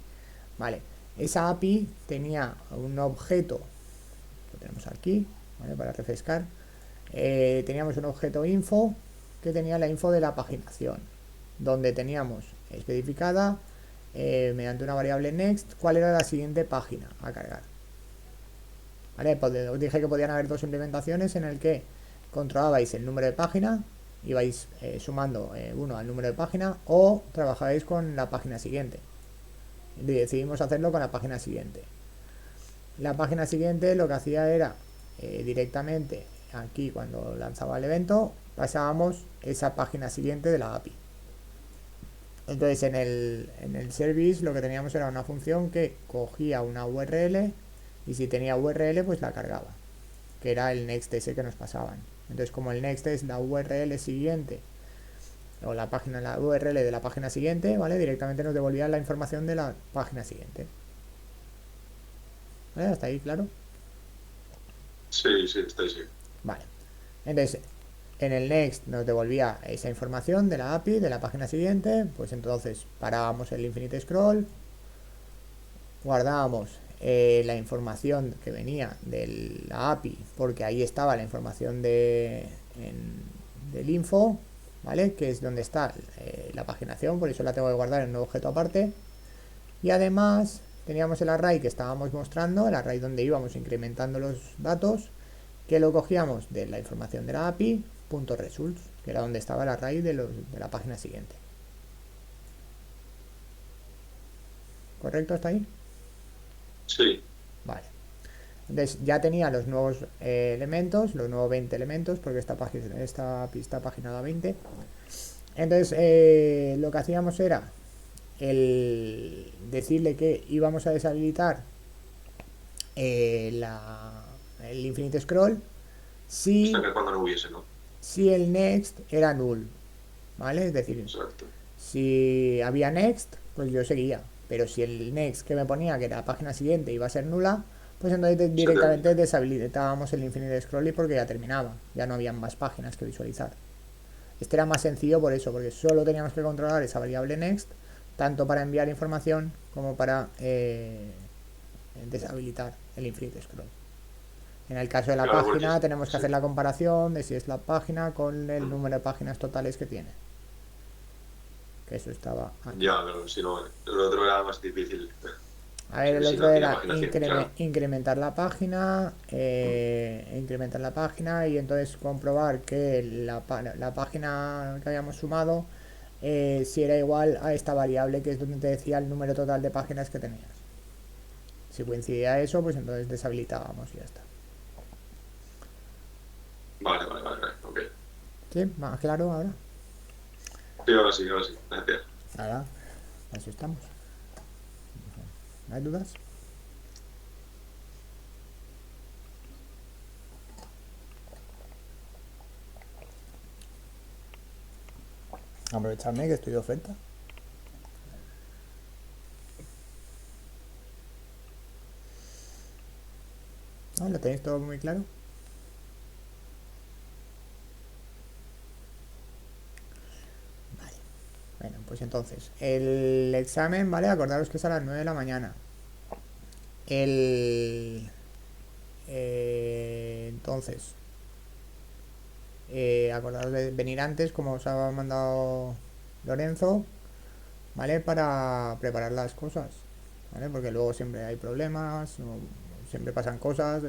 Vale. Esa API tenía un objeto, lo tenemos aquí, ¿vale? Para refrescar. Teníamos un objeto info que tenía la info de la paginación, donde teníamos especificada mediante una variable next cuál era la siguiente página a cargar. ¿Vale? Pues os dije que podían haber dos implementaciones en el que controlabais el número de página, ibais sumando uno al número de página, o trabajabais con la página siguiente. Y decidimos hacerlo con la página siguiente. La página siguiente lo que hacía era directamente aquí, cuando lanzaba el evento, pasábamos esa página siguiente de la API. Entonces en el service lo que teníamos era una función que cogía una URL y si tenía URL pues la cargaba, que era el next ese que nos pasaban. Entonces como el next es la URL siguiente o la URL de la página siguiente, ¿vale? Directamente nos devolvía la información de la página siguiente. ¿Vale? ¿Hasta ahí, claro? Sí, sí, estoy sí. Vale. Entonces, en el next nos devolvía esa información de la API, de la página siguiente. Pues entonces parábamos el infinite scroll, guardábamos la información que venía de la API, porque ahí estaba la información del info, ¿vale? Que es donde está la paginación, por eso la tengo que guardar en un objeto aparte. Y además teníamos el array que estábamos mostrando, el array donde íbamos incrementando los datos, que lo cogíamos de la información de la API, .results, que era donde estaba el array de la página siguiente. ¿Correcto hasta ahí? Sí. Vale. Entonces ya tenía los nuevos elementos, los nuevos 20 elementos, porque esta API está paginada a 20. Entonces lo que hacíamos era el decirle que íbamos a deshabilitar el infinite scroll si, Hasta que cuando no hubiese, ¿no? si el next era null, ¿vale? Es decir, Exacto. si había next, pues yo seguía, pero si el next que me ponía que era la página siguiente iba a ser nula, pues entonces directamente deshabilitábamos el infinite scroll porque ya terminaba, ya no había más páginas que visualizar. Este era más sencillo por eso, porque solo teníamos que controlar esa variable next, tanto para enviar información como para deshabilitar el infinite scroll. En el caso de la página tenemos que hacer la comparación de si es la página con el número de páginas totales que tiene. Que eso estaba aquí. Ya, pero si no, el otro era más difícil. A ver, el Si otro no era tiene claro. incrementar la página, y entonces comprobar que la página que habíamos sumado si era igual a esta variable que es donde te decía el número total de páginas que tenías. Si coincidía eso, pues entonces deshabilitábamos y ya está. Vale, ok. ¿Sí? ¿Más claro ahora? Sí, ahora sí, gracias. Nada, así estamos. ¿No hay dudas? Aprovecharme que estoy de oferta. ¿Lo tenéis todo muy claro? Vale. Bueno, pues entonces, el examen, ¿vale? Acordaros que es a las 9 de la mañana. Entonces, acordaros de venir antes, como os ha mandado Lorenzo, ¿vale? Para preparar las cosas, ¿vale? Porque luego siempre hay problemas, siempre pasan cosas,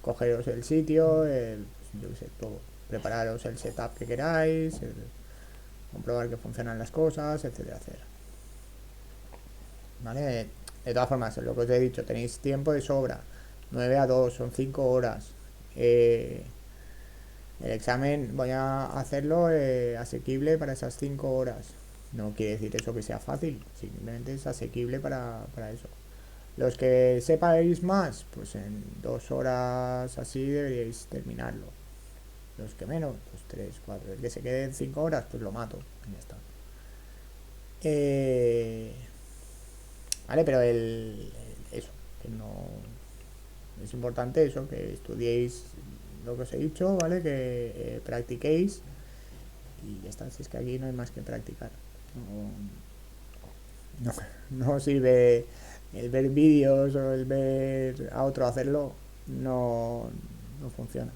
cogeros el sitio, yo qué sé, todo. Prepararos el setup que queráis, comprobar que funcionan las cosas, etcétera, etcétera. ¿Vale? De todas formas, lo que os he dicho, tenéis tiempo de sobra. 9 a 2, son 5 horas. El examen voy a hacerlo asequible para esas 5 horas. No quiere decir eso que sea fácil, simplemente es asequible para eso. Los que sepáis más, pues en 2 horas así deberíais terminarlo. Los que menos, pues 3, 4. El que se quede en 5 horas, pues lo mato. Y ya está. Vale, pero eso, que no es importante eso, que estudiéis lo que os he dicho, ¿vale? Que practiquéis y ya está, si es que aquí no hay más que practicar. No sirve el ver vídeos o el ver a otro hacerlo, no funciona.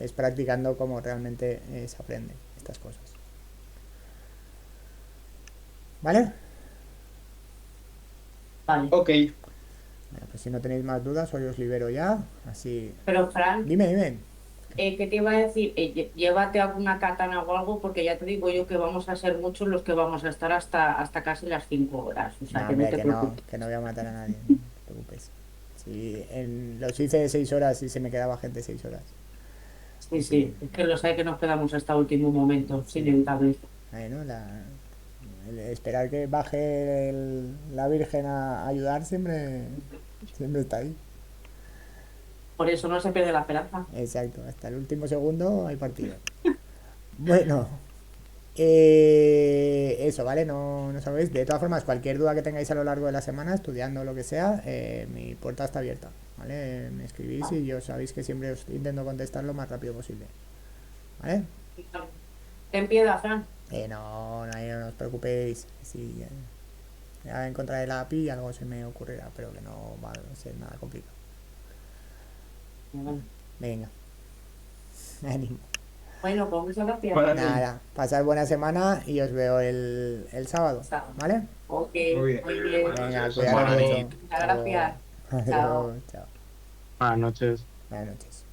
Es practicando como realmente se aprende estas cosas. ¿Vale? Vale. Ok. Bueno, pues si no tenéis más dudas, hoy os libero ya. Así. Pero, Fran, Dime. ¿qué te iba a decir? Llévate alguna katana o algo, porque ya te digo yo que vamos a ser muchos los que vamos a estar hasta casi las 5 horas. O sea, No, que no hombre, te preocupes. que no voy a matar a nadie, no te preocupes. Si los hice de 6 horas y se me quedaba gente 6 horas. Sí, es que lo sé que nos quedamos hasta último momento, Sí. sin inevitable. ¿No? Esperar que baje la Virgen a ayudar siempre está ahí. Por eso no se pierde la esperanza. Exacto, hasta el último segundo hay partido. Bueno, eso, ¿vale? No sabéis. De todas formas, cualquier duda que tengáis a lo largo de la semana, estudiando lo que sea, mi puerta está abierta, ¿vale? Me escribís y yo sabéis que siempre os intento contestar lo más rápido posible, ¿vale? Ten piedad, Fran. No os preocupéis. Sí, ya encontraré la API y algo se me ocurrirá, pero que no va a ser nada complicado. Venga. Ánimo. Bueno, pues muchas gracias. Vale. Nada, pasad buena semana y os veo el sábado, ¿vale? Ok, Muy bien. muy bien. Venga, noches. cuidaros Buenas mucho. noches. Muchas gracias. Adiós, Chao. chao. Buenas noches. Buenas noches.